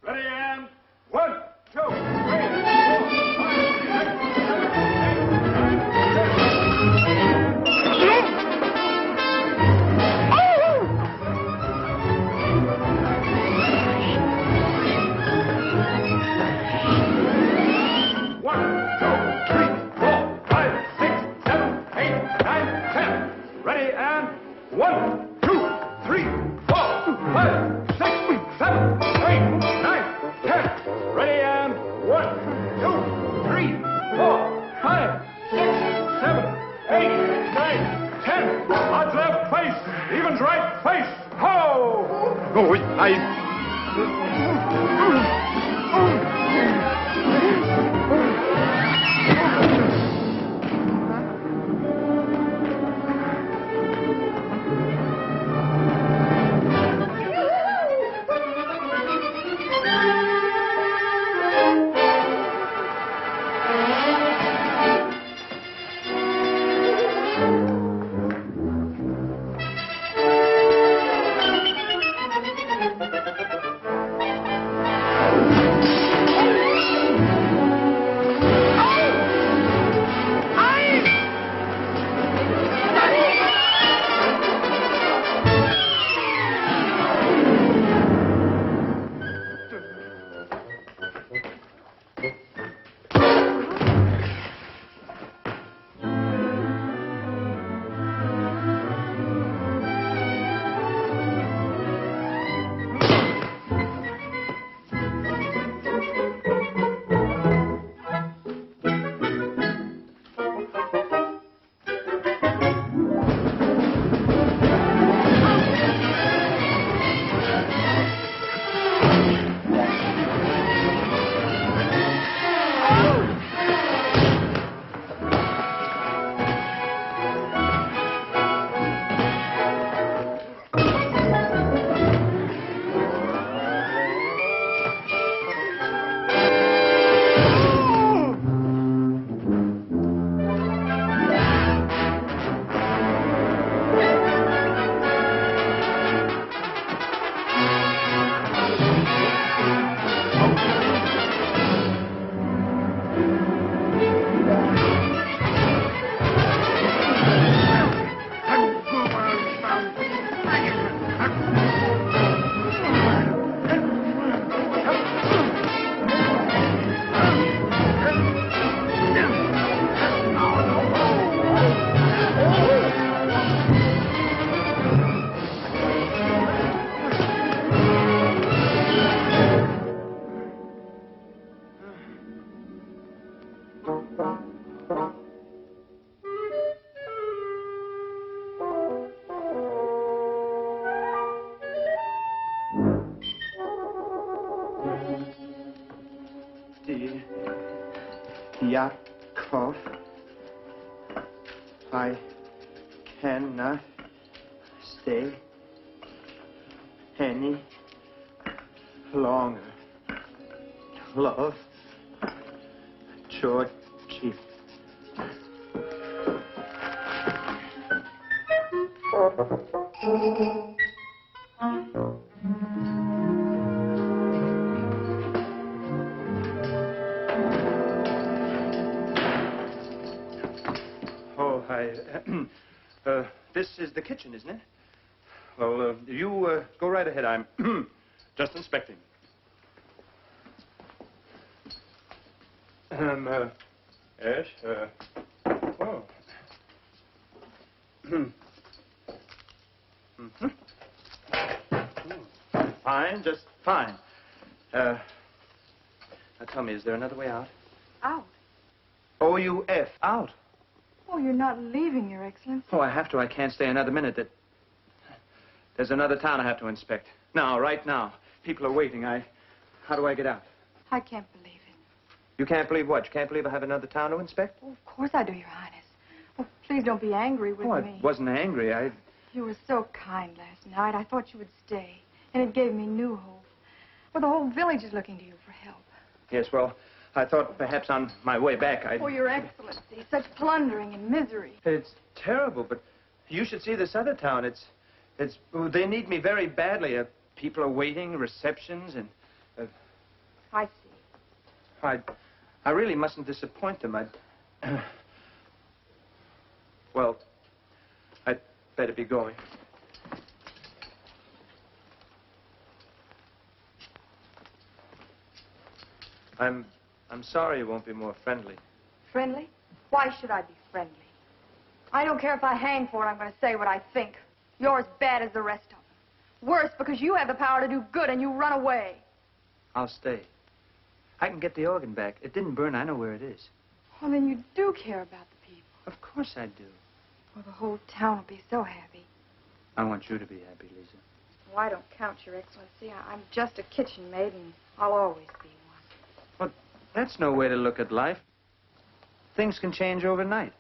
Ready, and 1, 2, 3, 4, 5, 6, 7, Yakov, I cannot stay any longer. Love, Georgi. Oh, this is the kitchen, isn't it? Well, you go right ahead. I'm just inspecting. Yes, oh. Fine, just fine. Now tell me, is there another way out? Out? O-U-F, out. Oh, you're not leaving, Your Excellency. Oh, I have to. I can't stay another minute. There's another town I have to inspect. Now, right now. People are waiting. How do I get out? I can't believe it. You can't believe what? You can't believe I have another town to inspect? Oh, of course I do, Your Highness. Oh, please don't be angry with me. I wasn't angry. You were so kind last night. I thought you would stay. And it gave me new hope. Well, the whole village is looking to you for help. Yes, well, I thought perhaps on my way back I'd... Oh, Your Excellency, such plundering and misery. It's terrible, but you should see this other town. They need me very badly. People are waiting, receptions, and... I see. I really mustn't disappoint them. Well, I'd better be going. I'm sorry you won't be more friendly. Friendly? Why should I be friendly? I don't care if I hang for it. I'm going to say what I think. You're as bad as the rest of them. Worse, because you have the power to do good and you run away. I'll stay. I can get the organ back. It didn't burn. I know where it is. Well, then you do care about the people. Of course I do. Well, the whole town will be so happy. I want you to be happy, Lisa. Well, I don't count, Your Excellency. I'm just a kitchen maid, and I'll always be one. Well, that's no way to look at life. Things can change overnight.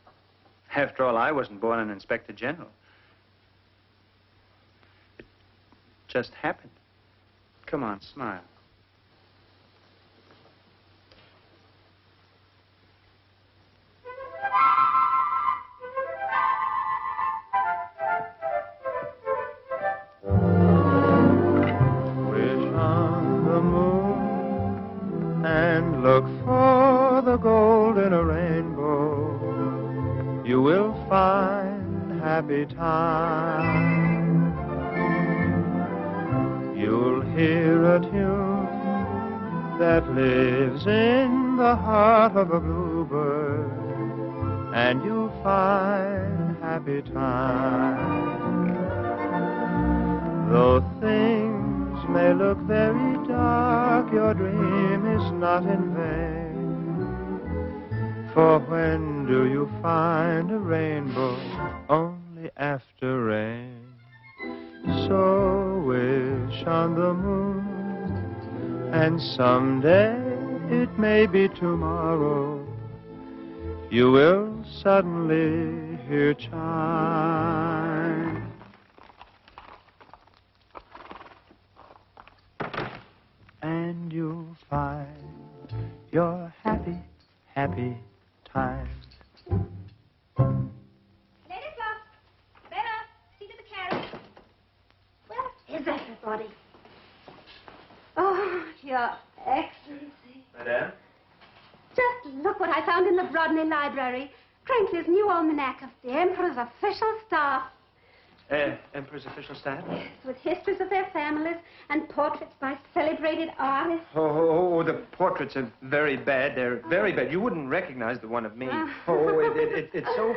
After all, I wasn't born an inspector general. It just happened. Come on, smile. Look for the gold in a rainbow. You will find happy time. You'll hear a tune that lives in the heart of a bluebird, and you'll find happy time. Though things may look very dark, your dream is not in vain. For when do you find a rainbow? Only after rain. So wish on the moon, and someday, it may be tomorrow, you will suddenly hear chime. And you'll find your happy, happy time. Ladislav! Bella! See to the carriage. Where is everybody? Oh, Your Excellency. Madame? Just look what I found in the Brodny library. Crankley's new almanac of the Emperor's official staff. Emperor's official staff? Yes, with histories of their families and portraits by celebrated artists. Oh, the portraits are very bad. They're very bad. You wouldn't recognize the one of me. It's so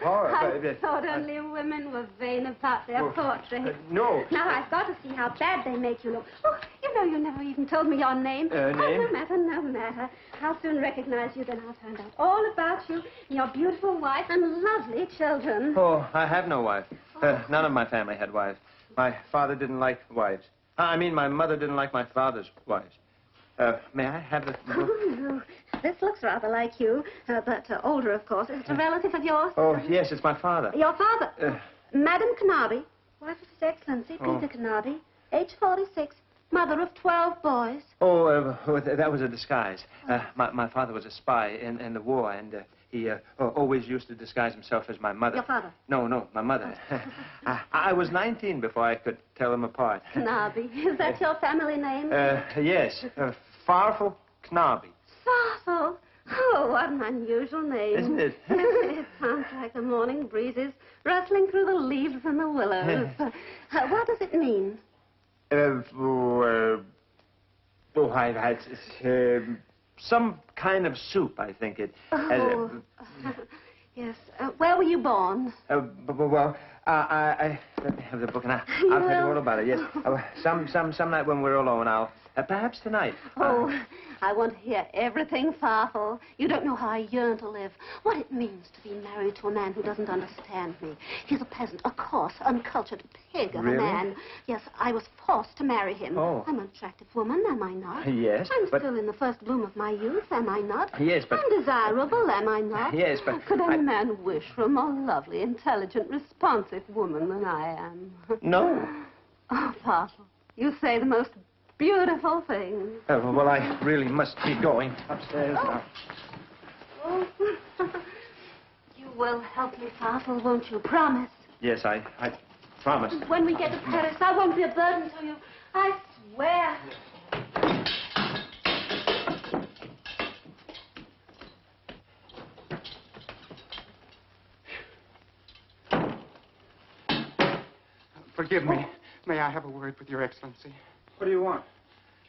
horrible. I thought only women were vain about their portraits. No. Now I've got to see how bad they make you look. Oh, you know, you never even told me your name. Name? Oh, no matter. I'll soon recognize you, then I'll find out all about you and your beautiful wife and lovely children. Oh, I have no wife. None of my family had wives. My father didn't like wives. I mean, my mother didn't like my father's wives. May I have the book? Oh, no. this looks rather like you, but older, of course. Is it a relative of yours? Oh, yes, it's my father. Your father? Madam Carnaby, wife of His Excellency, Peter Carnaby, age 46, mother of 12 boys. Oh, that was a disguise. My father was a spy in the war, and he always used to disguise himself as my mother. Your father? No, my mother. I was 19 before I could tell them apart. Carnaby, is that your family name? Yes, Farfel Carnaby. Farfel? Oh, what an unusual name. Isn't it? It sounds like the morning breezes rustling through the leaves and the willows. What does it mean? It's some kind of soup, I think it. Oh, yes. Where were you born? Well, I let me have the book, and I'll tell you all about it. Yes, some night when we're alone, perhaps tonight. Oh, I want to hear everything, Farfel. You don't know how I yearn to live. What it means to be married to a man who doesn't understand me. He's a peasant, a coarse, uncultured pig of a man. Yes, I was forced to marry him. Oh. I'm an attractive woman, am I not? Yes, I'm still in the first bloom of my youth, am I not? Yes, but... I'm desirable, am I not? Yes, but... Could any man wish for a more lovely, intelligent, responsive woman than I am? No. Oh, Farfel, you say the most beautiful things. Well, I really must be going upstairs now. Oh. You will help me, Farfel, won't you? Promise. Yes, I promise. When we get to Paris, I won't be a burden to you. I swear. Forgive me. May I have a word with Your Excellency? What do you want?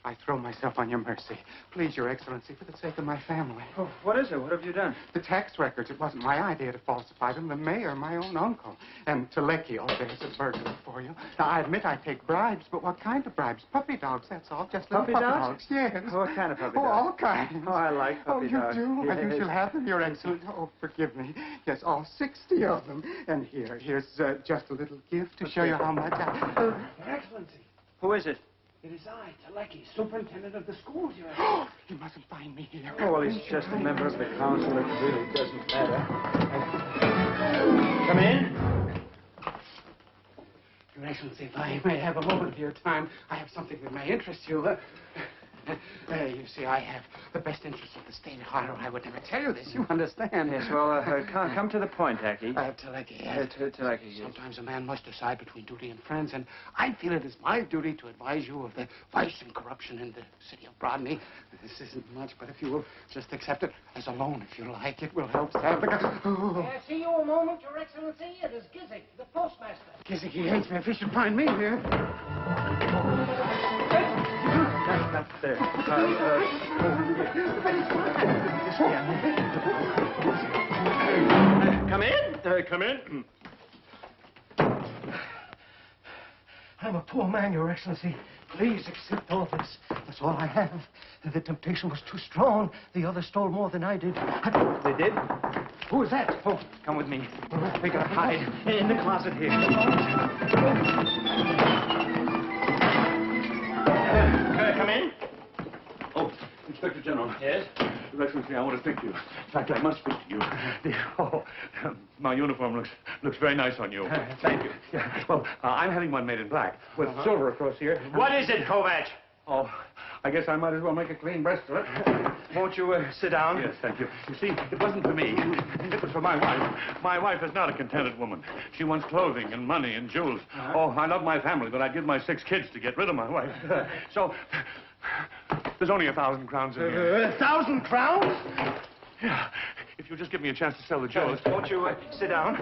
I throw myself on your mercy. Please, Your Excellency, for the sake of my family. Oh, what is it? What have you done? The tax records. It wasn't my idea to falsify them. The mayor, my own uncle. And Teleki, oh, there's a burglar for you. Now, I admit I take bribes, but what kind of bribes? Puppy dogs, that's all. Just little puppy dogs? Yes. Oh, what kind of puppy dogs? Oh, all kinds. Oh, I like puppy dogs. Oh, you do? Yes. You shall have them, Your Excellency. Oh, forgive me. Yes, all 60 of them. And here's just a little gift to show you how much I... Your Excellency. Who is it? It is I, Teleki, superintendent of the schools, Your Excellency. He mustn't find me here. Oh, well, he's just a member of the council. It really doesn't matter. Come in. Your Excellency, if I may have a moment of your time, I have something that may interest you. You see, I have the best interests of the state at heart, or I would never tell you this. You understand? Yes, well, come to the point, Teleki. Teleki, sometimes a man must decide between duty and friends, and I feel it is my duty to advise you of the vice and corruption in the city of Brodny. This isn't much, but if you will just accept it as a loan, if you like, it will help Sam. May I see you a moment, Your Excellency? It is Gizik, the postmaster. Gizik, he hates me. If he should find me here. That's there. Come in. Come in. I'm a poor man, Your Excellency. Please accept all this. That's all I have. The temptation was too strong. The others stole more than I did. They did? Who is that? Oh, come with me. We gotta hide in the closet here. Come in. Oh, Inspector General. Yes? Your Excellency, I want to speak to you. In fact, I must speak to you. My uniform looks very nice on you. Thank you. Yeah. Well, I'm having one made in black with silver across here. What is it, Kovac? Oh, I guess I might as well make a clean breast of it. Won't you sit down? Yes, thank you. You see, it wasn't for me. It was for my wife. My wife is not a contented woman. She wants clothing and money and jewels. Oh, I love my family, but I'd give my 6 kids to get rid of my wife. So, there's only 1,000 crowns in here. 1,000 crowns? Yeah. If you'll just give me a chance to sell the jewels. Won't you sit down?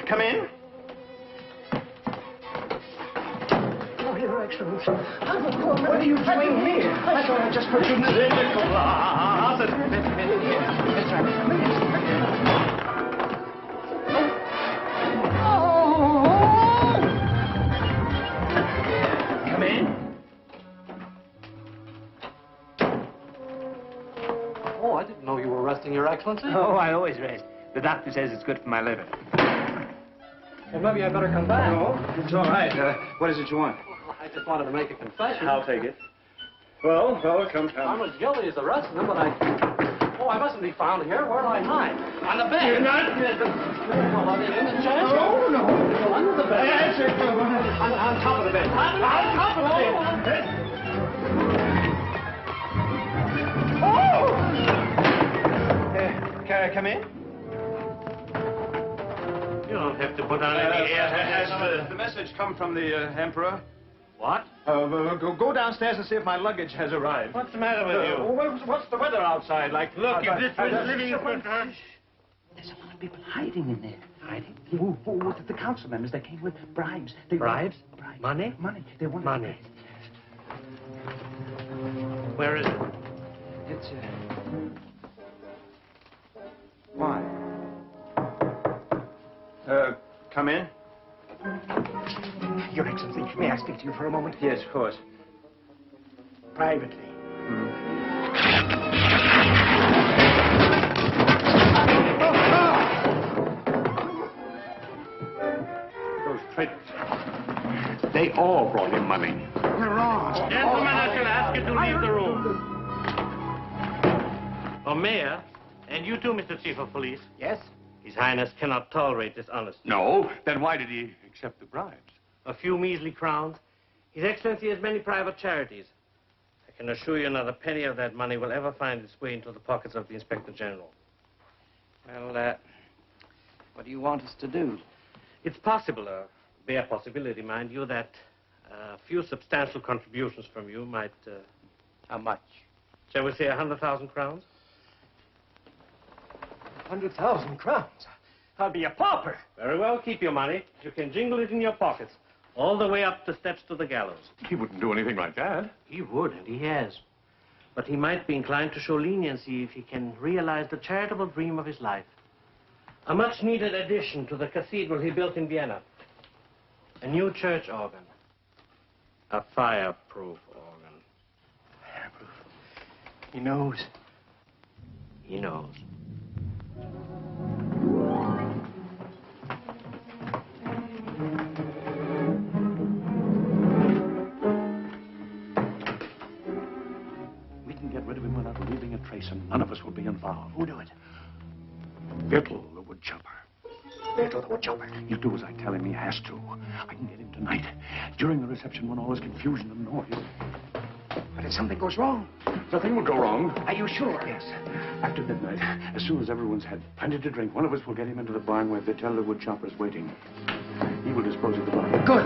Come in. Oh, Your Excellency. I'm a poor man. What are you doing here? I thought I just put you in the closet. That's right. Come in. Oh, I didn't know you were resting, Your Excellency. Oh, I always rest. The doctor says it's good for my liver. Well, maybe I better come back. No, it's all right. What is it you want? Well, I just wanted to make a confession. I'll take it. Well, come. I'm as guilty as the rest of them, but I mustn't be found here. Where'd I hide? On the bed. You're not... Well, I mean, in the chest? No. Well, under the bed. That's it. On top of the bed. On top of the bed. Can I come in? You don't have to put on any air. Has the message come from the Emperor? What? Go downstairs and see if my luggage has arrived. What's the matter with you? What's the weather outside like? Look, if this was living in front of There's a lot of people hiding in there. Hiding? The council members, they came with bribes. Bribes? Bribes. Money? Money. They wanted Money. Where is it? It's, Why? Come in. Your Excellency, may I speak to you for a moment? Yes, of course. Privately. Those traitors. They all brought him money. We're wrong. Gentlemen, I shall ask you to leave the room. Oh, Mayor, and you too, Mr. Chief of Police. Yes? His Highness cannot tolerate dishonesty. No? Then why did he accept the bribes? A few measly crowns. His Excellency has many private charities. I can assure you not a penny of that money will ever find its way into the pockets of the Inspector General. Well, what do you want us to do? It's possible, a bare possibility, mind you, that a few substantial contributions from you might... How much? Shall we say 100,000 crowns? 100,000 crowns. I'll be a pauper. Very well, keep your money. You can jingle it in your pockets, all the way up the steps to the gallows. He wouldn't do anything like that. He would, and he has. But he might be inclined to show leniency if he can realize the charitable dream of his life. A much-needed addition to the cathedral he built in Vienna. A new church organ. A fireproof organ. Fireproof. He knows. He knows. We can get rid of him without leaving a trace, and none of us will be involved. Who'll do it? Vittle, the woodchopper. Vittle, the woodchopper. He'll do as I tell him. He has to. I can get him tonight, during the reception when all is confusion and noise. But if something goes wrong... Nothing will go wrong. Are you sure? Yes. After midnight, as soon as everyone's had plenty to drink, one of us will get him into the barn where they tell the woodchopper's waiting. He will dispose of the body. Good.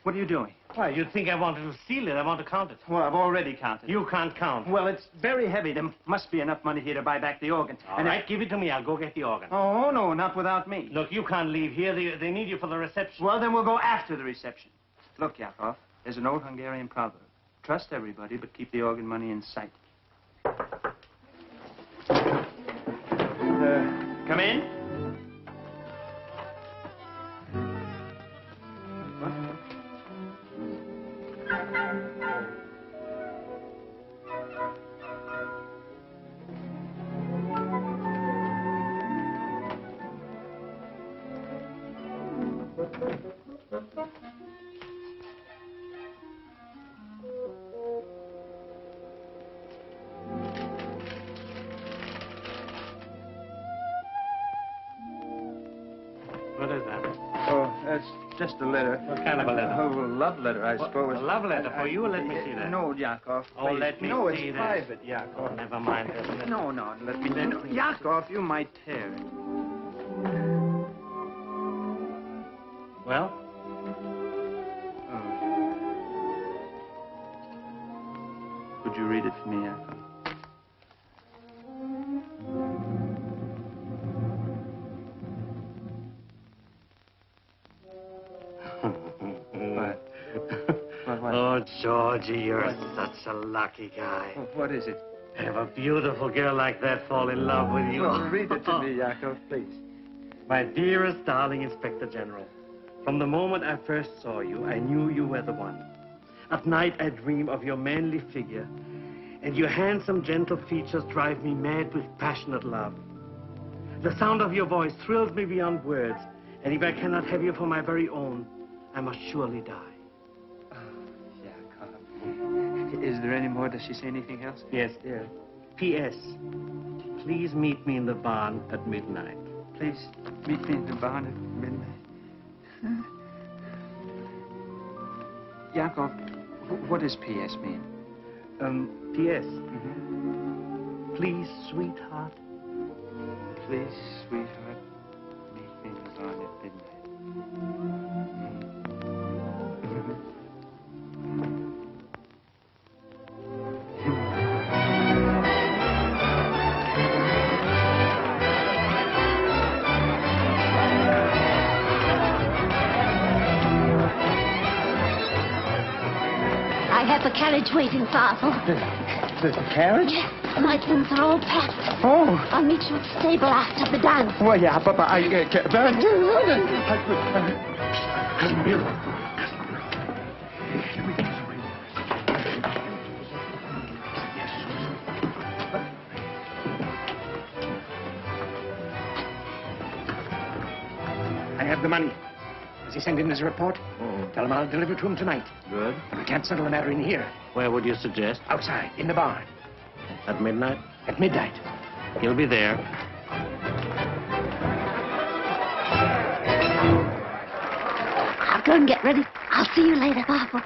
What are you doing? Why, you'd think I wanted to steal it. I want to count it. Well, I've already counted. You can't count. Well, it's very heavy. There must be enough money here to buy back the organ. All right, give it to me. I'll go get the organ. Oh, no, not without me. Look, you can't leave here. They need you for the reception. Well, then we'll go after the reception. Look, Yakov, there's an old Hungarian proverb. Trust everybody, but keep the organ money in sight. Come in. What is that? Oh, that's just a letter. What kind of a letter? Oh, a love letter, I suppose. A love letter for you? Let me see that. No, Yakov. Oh, please. let me no, see it's that. private, Yakov. Oh, never mind. No, let me. No, Yakov, you might tear it. Well? Could you read it for me, Yakov? Oh, Georgie, you're such a lucky guy. What is it? Have a beautiful girl like that fall in love with you. Well, read it to me, Yakov, please. My dearest, darling Inspector General, from the moment I first saw you, I knew you were the one. At night, I dream of your manly figure, and your handsome, gentle features drive me mad with passionate love. The sound of your voice thrills me beyond words, and if I cannot have you for my very own, I must surely die. Is there any more? Does she say anything else? Yes, dear. P.S. Please meet me in the barn at midnight. Please meet me in the barn at midnight. Yakov, what does P.S. mean? P.S. Please, sweetheart. Please, sweetheart, meet me in the barn at midnight. I have a carriage waiting, Father. The carriage? Yes, my things are all packed. Oh. I'll meet you at the stable after the dance. Well, yeah, Papa, Cousin Bill. I have the money. Has he sent in his report? Tell him I'll deliver to him tonight. Good. But we can't settle the matter in here. Where would you suggest? Outside, in the barn. At midnight? At midnight. He'll be there. I'll go and get ready. I'll see you later, Papa.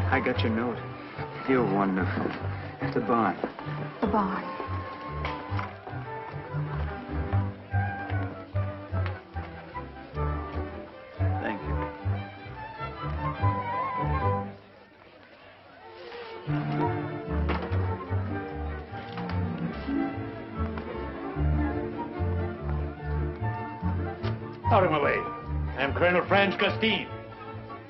I got your note. You're wonderful. At the barn. The barn. Thank you. Out of my way. I'm Colonel Franz Gustine.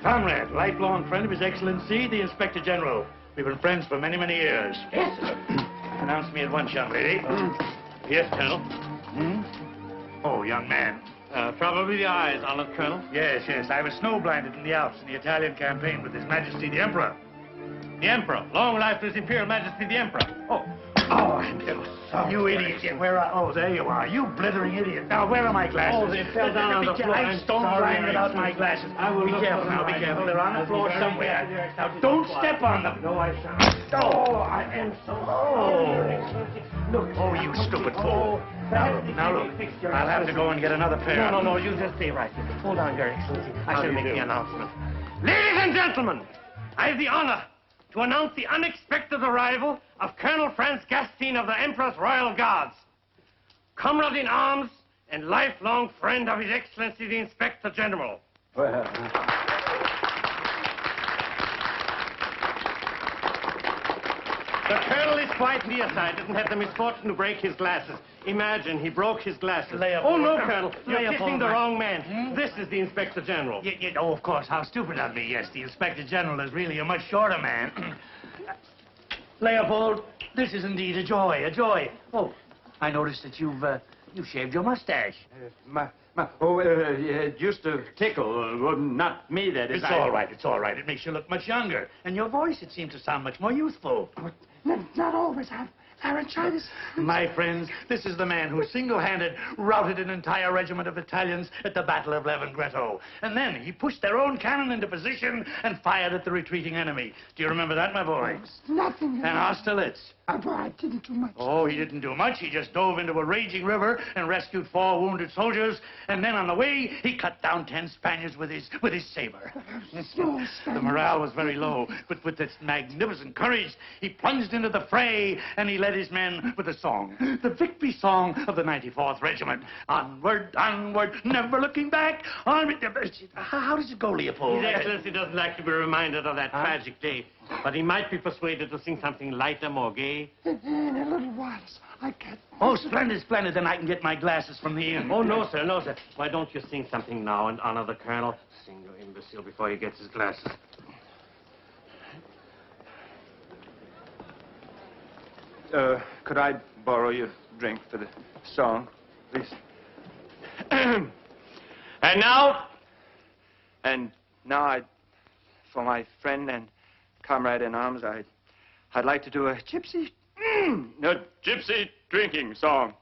Comrade, lifelong friend of His Excellency, the Inspector General. We've been friends for many, many years. Yes, sir. Announce me at once, young lady. Yes, Colonel. Oh, young man. Probably the eyes, Honored Colonel. Yes, yes. I was snow-blinded in the Alps in the Italian campaign with His Majesty the Emperor. The Emperor. Long life to His Imperial Majesty the Emperor. Oh, I'm so sorry. You idiot. Where are... Oh, there you are. You blithering idiot. Now, where are my glasses? Oh, they fell down on the floor. I'm stone-blind without my glasses. I will be careful now, be careful. They're on the floor somewhere. Now, don't step on them. No, I shan't. Oh, I am so... Oh. Look. Oh, you stupid fool. Now, look. I'll have to go and get another pair. No, you just stay right here. Hold on, Your Excellency. I shall make the announcement. Ladies and gentlemen, I have the honor to announce the unexpected arrival of Colonel Franz Gustine of the Emperor's Royal Guards, comrade in arms and lifelong friend of His Excellency the Inspector General. Well... The colonel is quite nearsighted. Didn't have the misfortune to break his glasses. Imagine, he broke his glasses. Oh, no, Colonel. You're kissing the wrong man. This is the Inspector General. Oh, of course. How stupid of me. Yes, the Inspector General is really a much shorter man. Leopold, this is indeed a joy, a joy. Oh, I noticed that you've shaved your mustache. Just a tickle. Well, not me, that is. It's all right, it's all right. It makes you look much younger. And your voice, it seems to sound much more youthful. Not always. I've laryngitis. My friends, this is the man who single-handed routed an entire regiment of Italians at the Battle of Levingretto. And then he pushed their own cannon into position and fired at the retreating enemy. Do you remember that, my boy? Nothing. And Austerlitz. I didn't do much. Oh, he didn't do much. He just dove into a raging river and rescued 4 wounded soldiers. And then on the way, he cut down 10 Spaniards with his saber. The morale was very low, but with this magnificent courage, he plunged into the fray and he led led his men with a song, the victory song of the 94th Regiment. Onward, onward, never looking back. How does it go, Leopold? His Excellency doesn't like to be reminded of that tragic day, but he might be persuaded to sing something lighter, more gay. In a little while, I can't. Oh, splendid, splendid. Then I can get my glasses from the inn. Oh, no, sir, no, sir. Why don't you sing something now and honor the Colonel? Sing, you imbecile, before he gets his glasses. Could I borrow your drink for the song, please? And now, for my friend and comrade in arms, I'd like to do a gypsy drinking song.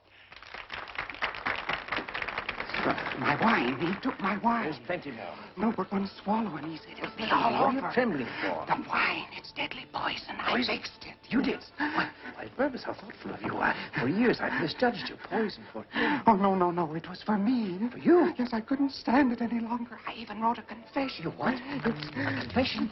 My wine. He took my wine. There's plenty more. No, we're going to swallow it. He said it'll be What all are over. you trembling for? The wine. It's deadly poison. I mixed it. You did? Why, Burbus, how thoughtful of you. For years, I've misjudged your poison for... Oh, no. It was for me. For you? Yes, I couldn't stand it any longer. I even wrote a confession. You what? A confession?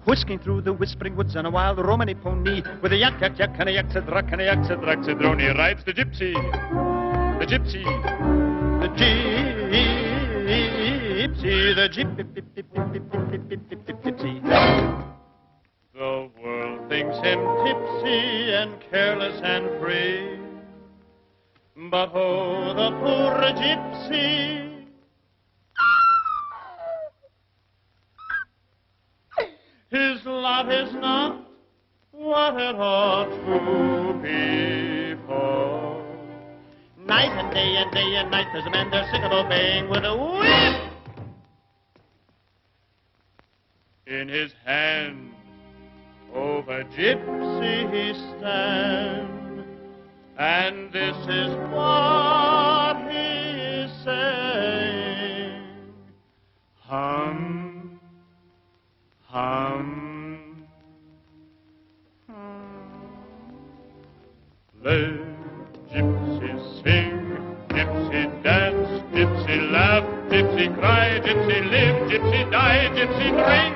Whisking through the whispering woods on a wild Romani pony with a yak, yak, yak, and a yak, cedrak, and a yak, cedrak, cedroni rides the gypsy. The gypsy. The gypsy. The gypsy. The world thinks him tipsy and careless and free. But oh, the poor gypsy. His lot is not what it ought to be for. Night and day and day and night, there's a man there sick of obeying with a whip. In his hand, over gypsy he stands, and this is what he is saying. Hum. Let gypsy sing, gypsy dance, gypsy laugh, gypsy cry, gypsy live, gypsy die, gypsy drink.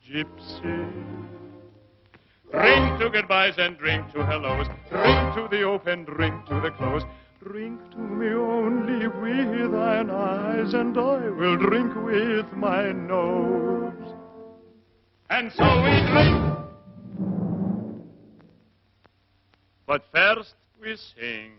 Gypsy. Drink to goodbyes and drink to hellos, drink to the open, drink to the close. Drink to me only with thine eyes, and I will drink with my nose. And so we drink. But first we sing.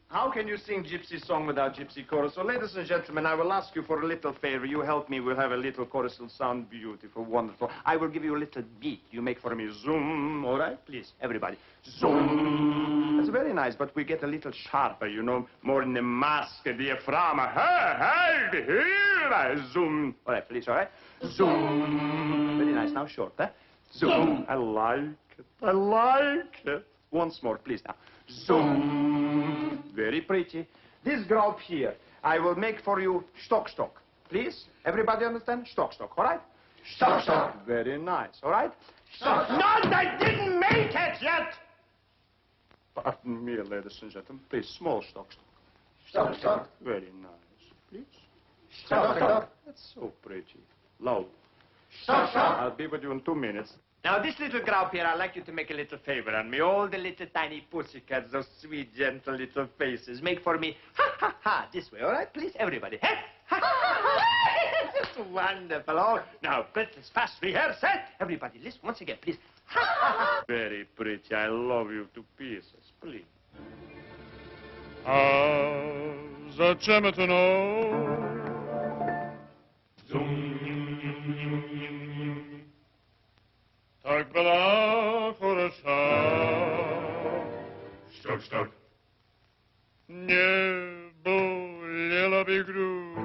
How can you sing gypsy song without gypsy chorus? So, ladies and gentlemen, I will ask you for a little favor. You help me. We'll have a little chorus. It'll sound beautiful, wonderful. I will give you a little beat. You make for me zoom, all right? Please, everybody. Zoom. That's very nice, but we get a little sharper, you know, more in the mask, diaphragm. Hey, here, zoom. All right, please, all right? Zoom. Very nice. Now short, huh? Zoom. I like it. I like it. Once more, please, now. Zoom. Very pretty. This group here, I will make for you stock. Please, everybody understand? Stock, all right? Stock. Very nice, all right? Stock. Not, I didn't make it yet! Pardon me, ladies and gentlemen. Please, small stock. Stock. Very nice. Please. Stock. That's so pretty. Low. Stock. I'll be with you in 2 minutes. Now, this little group here, I'd like you to make a little favor on me. All the little tiny pussycats, those sweet, gentle little faces. Make for me, ha, this way, all right? Please, everybody. Ha, ha, ha. Wonderful. Oh, now, breathless, fast, rehearsal. Everybody, listen once again, please. Ha, ha, ha. Very pretty. I love you to pieces, please. Začneme to know. Tak byla хороша. Stock. Не болела бы грудь.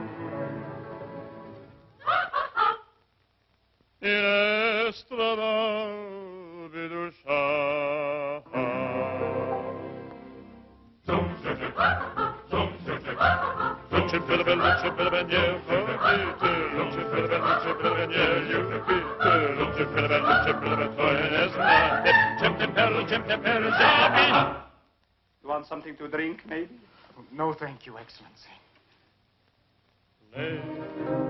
И не страдала бы душа. Zoom, You want something to drink, maybe? No, thank you, Excellency. Play,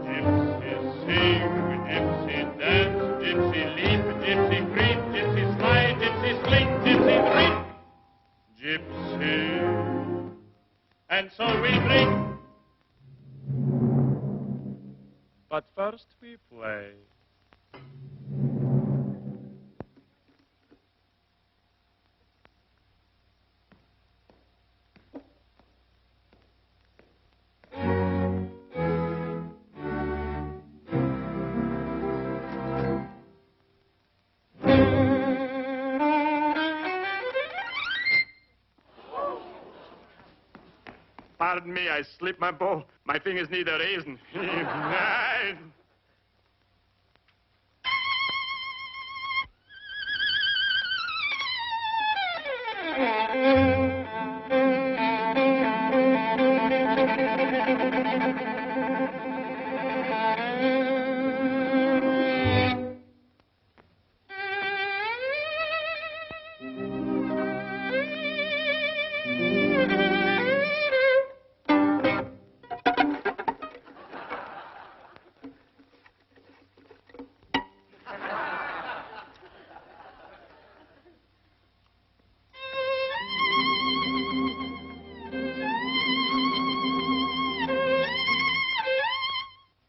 gypsy sing, gypsy dance, gypsy leap, gypsy creep, gypsy slide, gypsy sling, gypsy drink. Gypsy, and so we drink. But first we play. Pardon me, I slipped my bow. My fingers need a raisin.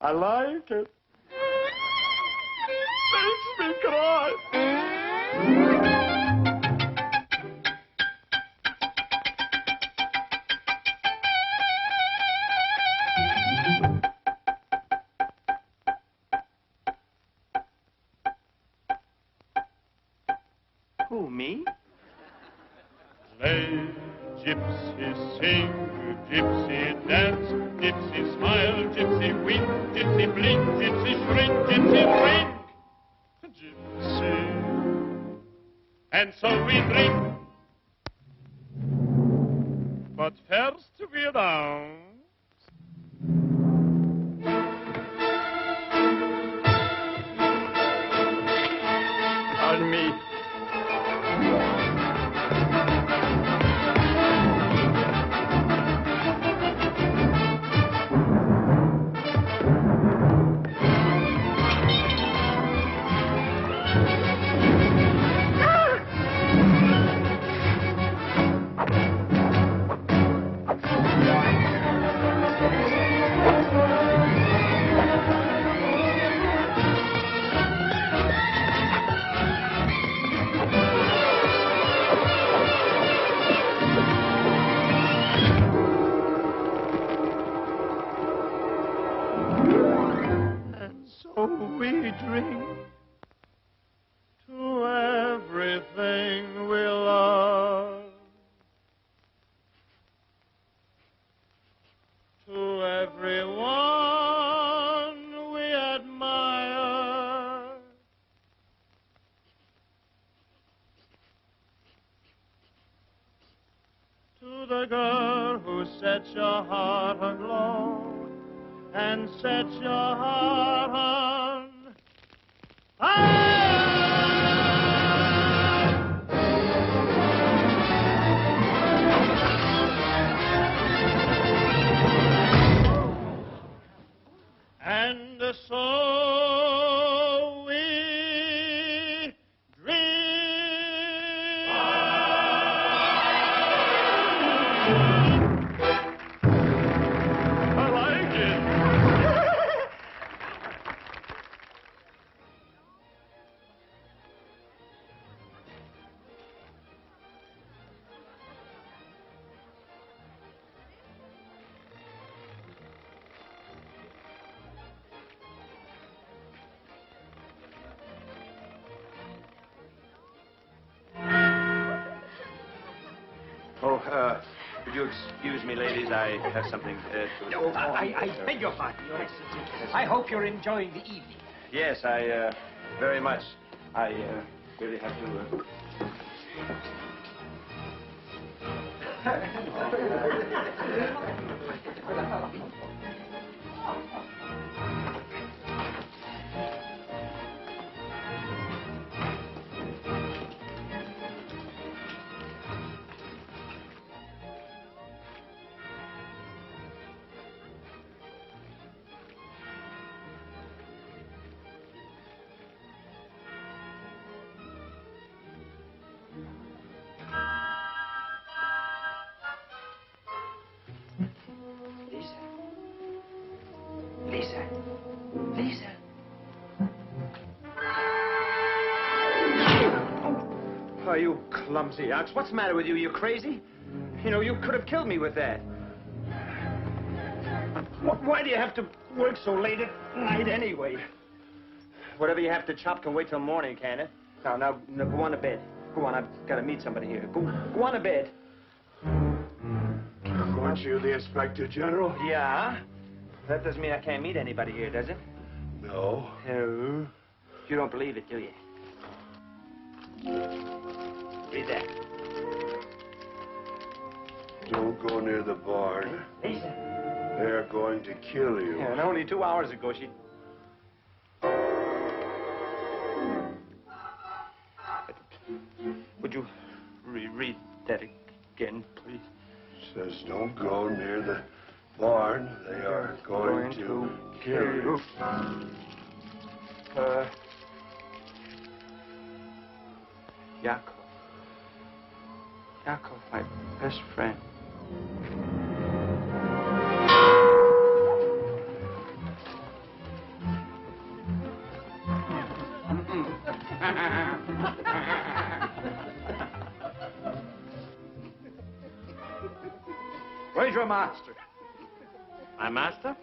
I like it. Makes me cry. Who, me? Play, gypsy sing, gypsy dance, gypsy smile, gypsy wink, gypsy blink, gypsy shrink, gypsy ring. Gypsy, and so we drink. But first we dance. Pardon me. We drink to everything we love, to everyone we admire, to the girl who sets your heart aglow and sets your heart on fire. And so we drink. I like it. Would you excuse me, ladies? I have something to... No, I beg your pardon, Your Excellency. I hope you're enjoying the evening. Yes, I, very much. I, really have to... you clumsy ox. What's the matter with you? You crazy? You know, you could have killed me with that. Why do you have to work so late at night anyway? Whatever you have to chop can wait till morning, can it? Now, go on to bed. Go on, I've got to meet somebody here. Go on to bed. Aren't you the Inspector General? Yeah? That doesn't mean I can't meet anybody here, does it? No. No. You don't believe it, do you? Read that. Don't go near the barn. Lisa. They're going to kill you. Yeah, and only 2 hours ago, she... Would you reread that again, please? Says don't go near the barn. They are going to kill you. Yakov. Yakov, my best friend. Where's your master? My master?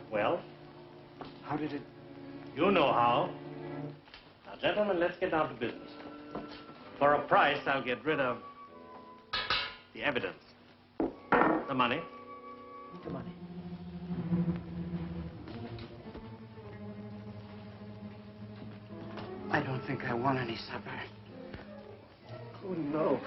Well? How did it... You know how. Now, gentlemen, let's get down to business. For a price, I'll get rid of the evidence. The money. The money. I don't think I want any supper. Oh, no.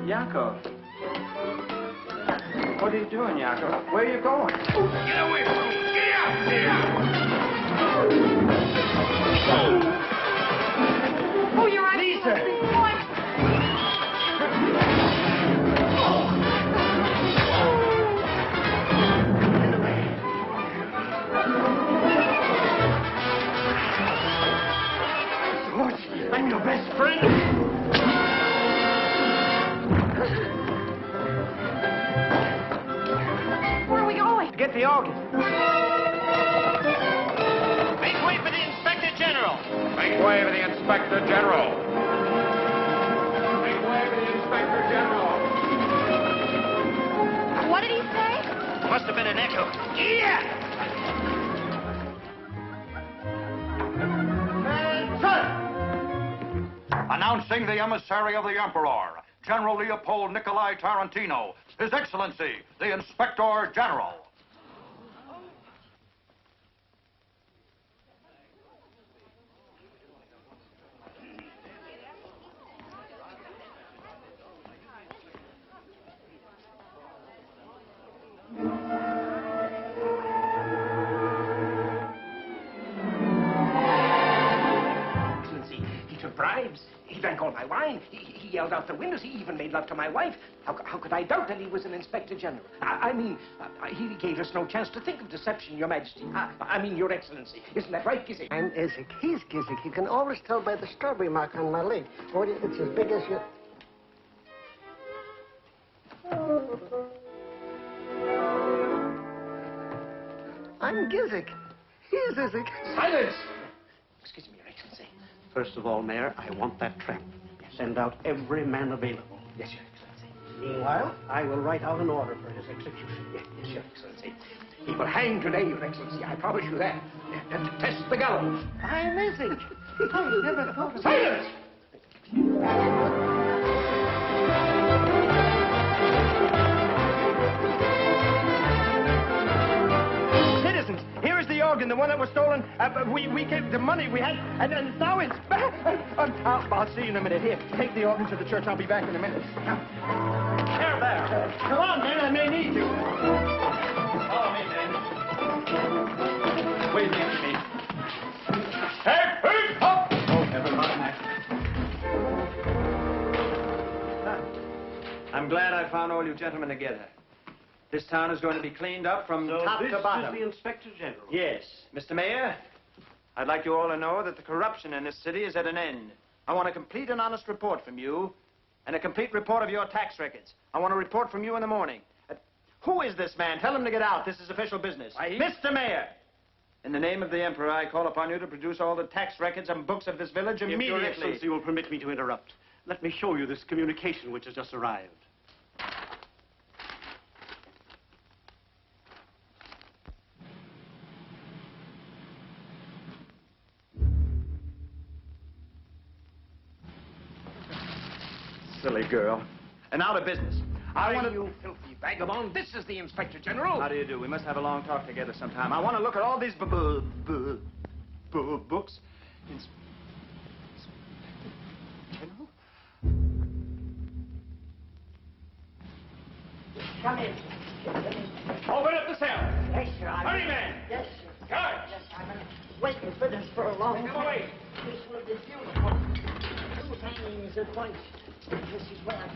Yakov. What are you doing, Yakov? Where are you going? Get away from me! Get out! Get out! Oh, you're right. Lisa! Georgie, I'm your best friend. To get the organ. Make way for the Inspector General. Make way for the Inspector General. Make way for the Inspector General. What did he say? Must have been an echo. Yeah! Announcing the emissary of the Emperor, General Leopold Nikolai Tarantino, His Excellency, the Inspector General. He took bribes. He drank all my wine. He yelled out the windows. He even made love to my wife. How could I doubt that he was an Inspector General? I mean, he gave us no chance to think of deception, Your Majesty. I mean, Your Excellency. Isn't that right, Gizik? I'm Izzik. He's Gizik. You can always tell by the strawberry mark on my leg. Or it's as big as your... Gizik. Here's Gizik. Silence! Excuse me, Your Excellency. First of all, Mayor, I want that tramp. Send out every man available. Yes, Your Excellency. Meanwhile, I will write out an order for his execution. Yes, Your Excellency. He will hang today, Your Excellency. I promise you that. And to test the gallows. I'm Gizik. I never thought of Silence! Citizens, here is the organ, the one that was stolen. We gave the money we had, and now it's back. I'll see you in a minute. Here, take the organ to the church. I'll be back in a minute. There, there. Come on, man. I may need you. Follow me, man. Wait a minute. Hey, up! Oh, never mind that. I'm glad I found all you gentlemen together. This town is going to be cleaned up from top to bottom. This is the Inspector General. Yes. Mr. Mayor, I'd like you all to know that the corruption in this city is at an end. I want a complete and honest report from you, and a complete report of your tax records. I want a report from you in the morning. Who is this man? Tell him to get out. This is official business. Mr. Mayor, in the name of the Emperor, I call upon you to produce all the tax records and books of this village immediately. If Your Excellency will permit me to interrupt, let me show you this communication which has just arrived. Silly girl. And out of business. You filthy vagabond. This is the Inspector General. How do you do? We must have a long talk together sometime. I want to look at all these books. General? Come in. Open up the cell. Yes, sir. Hurry, man. Yes, sir. Guard. Yes, I've been waiting for this for a long Come time. away. This will be beautiful. 2 hangings at once. This is where...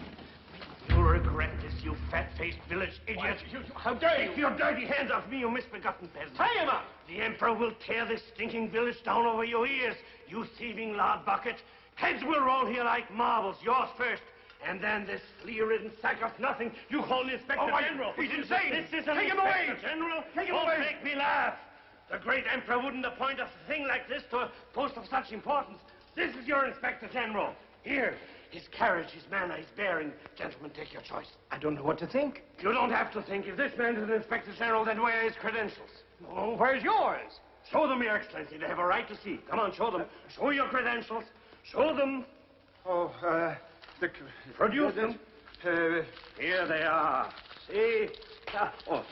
You'll regret this, you fat-faced village idiot. How dare you? Take your dirty hands off me, you misbegotten peasant. Tie him up. The Emperor will tear this stinking village down over your ears, you thieving lard bucket. Heads will roll here like marbles, yours first. And then this flea-ridden sack of nothing you call the Inspector General. He's insane. This is an Take him Inspector away. General. Take him Don't away. make me laugh. The great Emperor wouldn't appoint a thing like this to a post of such importance. This is your Inspector General. Here. His carriage, his manner, his bearing. Gentlemen, take your choice. I don't know what to think. You don't have to think. If this man is an Inspector General, then where are his credentials? Oh, where's yours? Show them, Your Excellency. They have a right to see. Come on, show them. Show your credentials. Show them. Oh, Produce them. Here they are. See? Oh,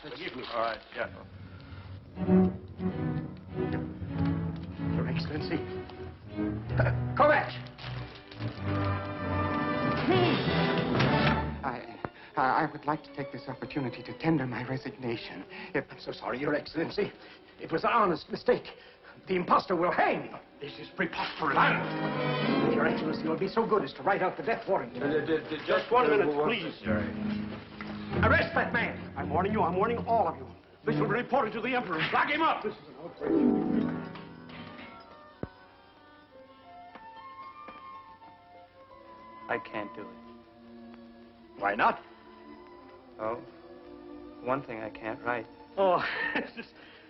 forgive me. All right, yeah. Your Excellency. Correct. I would like to take this opportunity to tender my resignation. I'm so sorry, Your Excellency. It was an honest mistake. The impostor will hang. This is preposterous. Your Excellency will be so good as to write out the death warrant. Just 1 minute, please. Arrest that man. I'm warning you. I'm warning all of you. This will be reported to the Emperor. Lock him up. This is an outrage. I can't do it. Why not? Oh, one thing I can't write. Oh,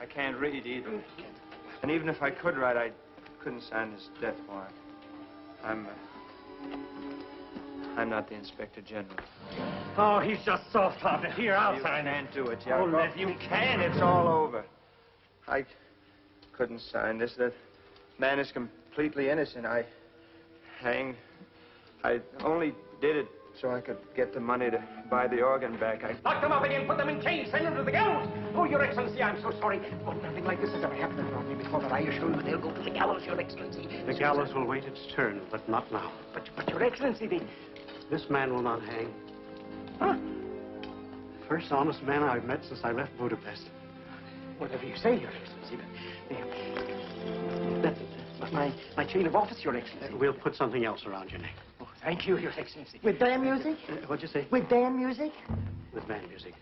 I can't read either. And even if I could write, I couldn't sign this death warrant. I'm not the Inspector General. Oh, he's just soft-hearted. Here, I'll sign it. You can't do it, Oh, Yakov. let You can. It's all over. I couldn't sign this. The man is completely innocent. I only did it so I could get the money to buy the organ back. Lock them up again, put them in chains, send them to the gallows. Oh, Your Excellency, I'm so sorry. Oh, nothing like this has ever happened around me before, but I assure you they'll go to the gallows, Your Excellency. The gallows will wait its turn, but not now. But Your Excellency, This man will not hang. Huh? First honest man I've met since I left Budapest. Whatever you say, Your Excellency. That's my chain of office, Your Excellency. We'll put something else around your neck. Oh, thank you, Your Excellency. With band music? What'd you say? With band music? With band music.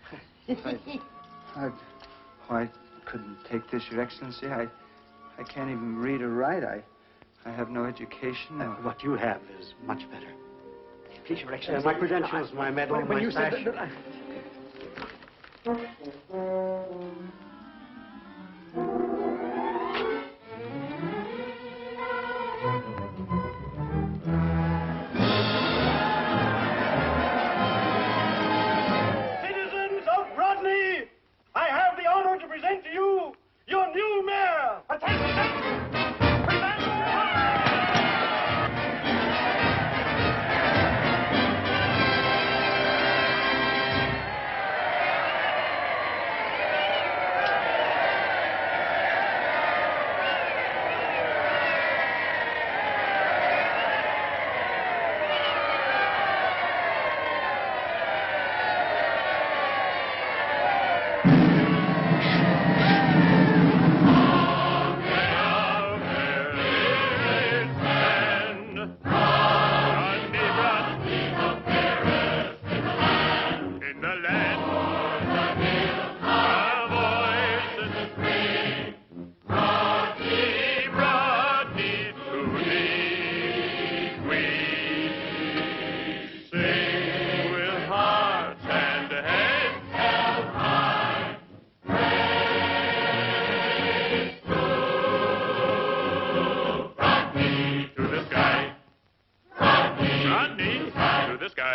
I couldn't take this, Your Excellency. I can't even read or write. I have no education. What you have is much better. Please, Your Excellency. My credentials, my medal, when my you sash. said that,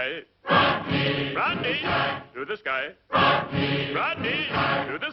sky. Brodny! Brodny! To the sky. Brodny! Brodny! To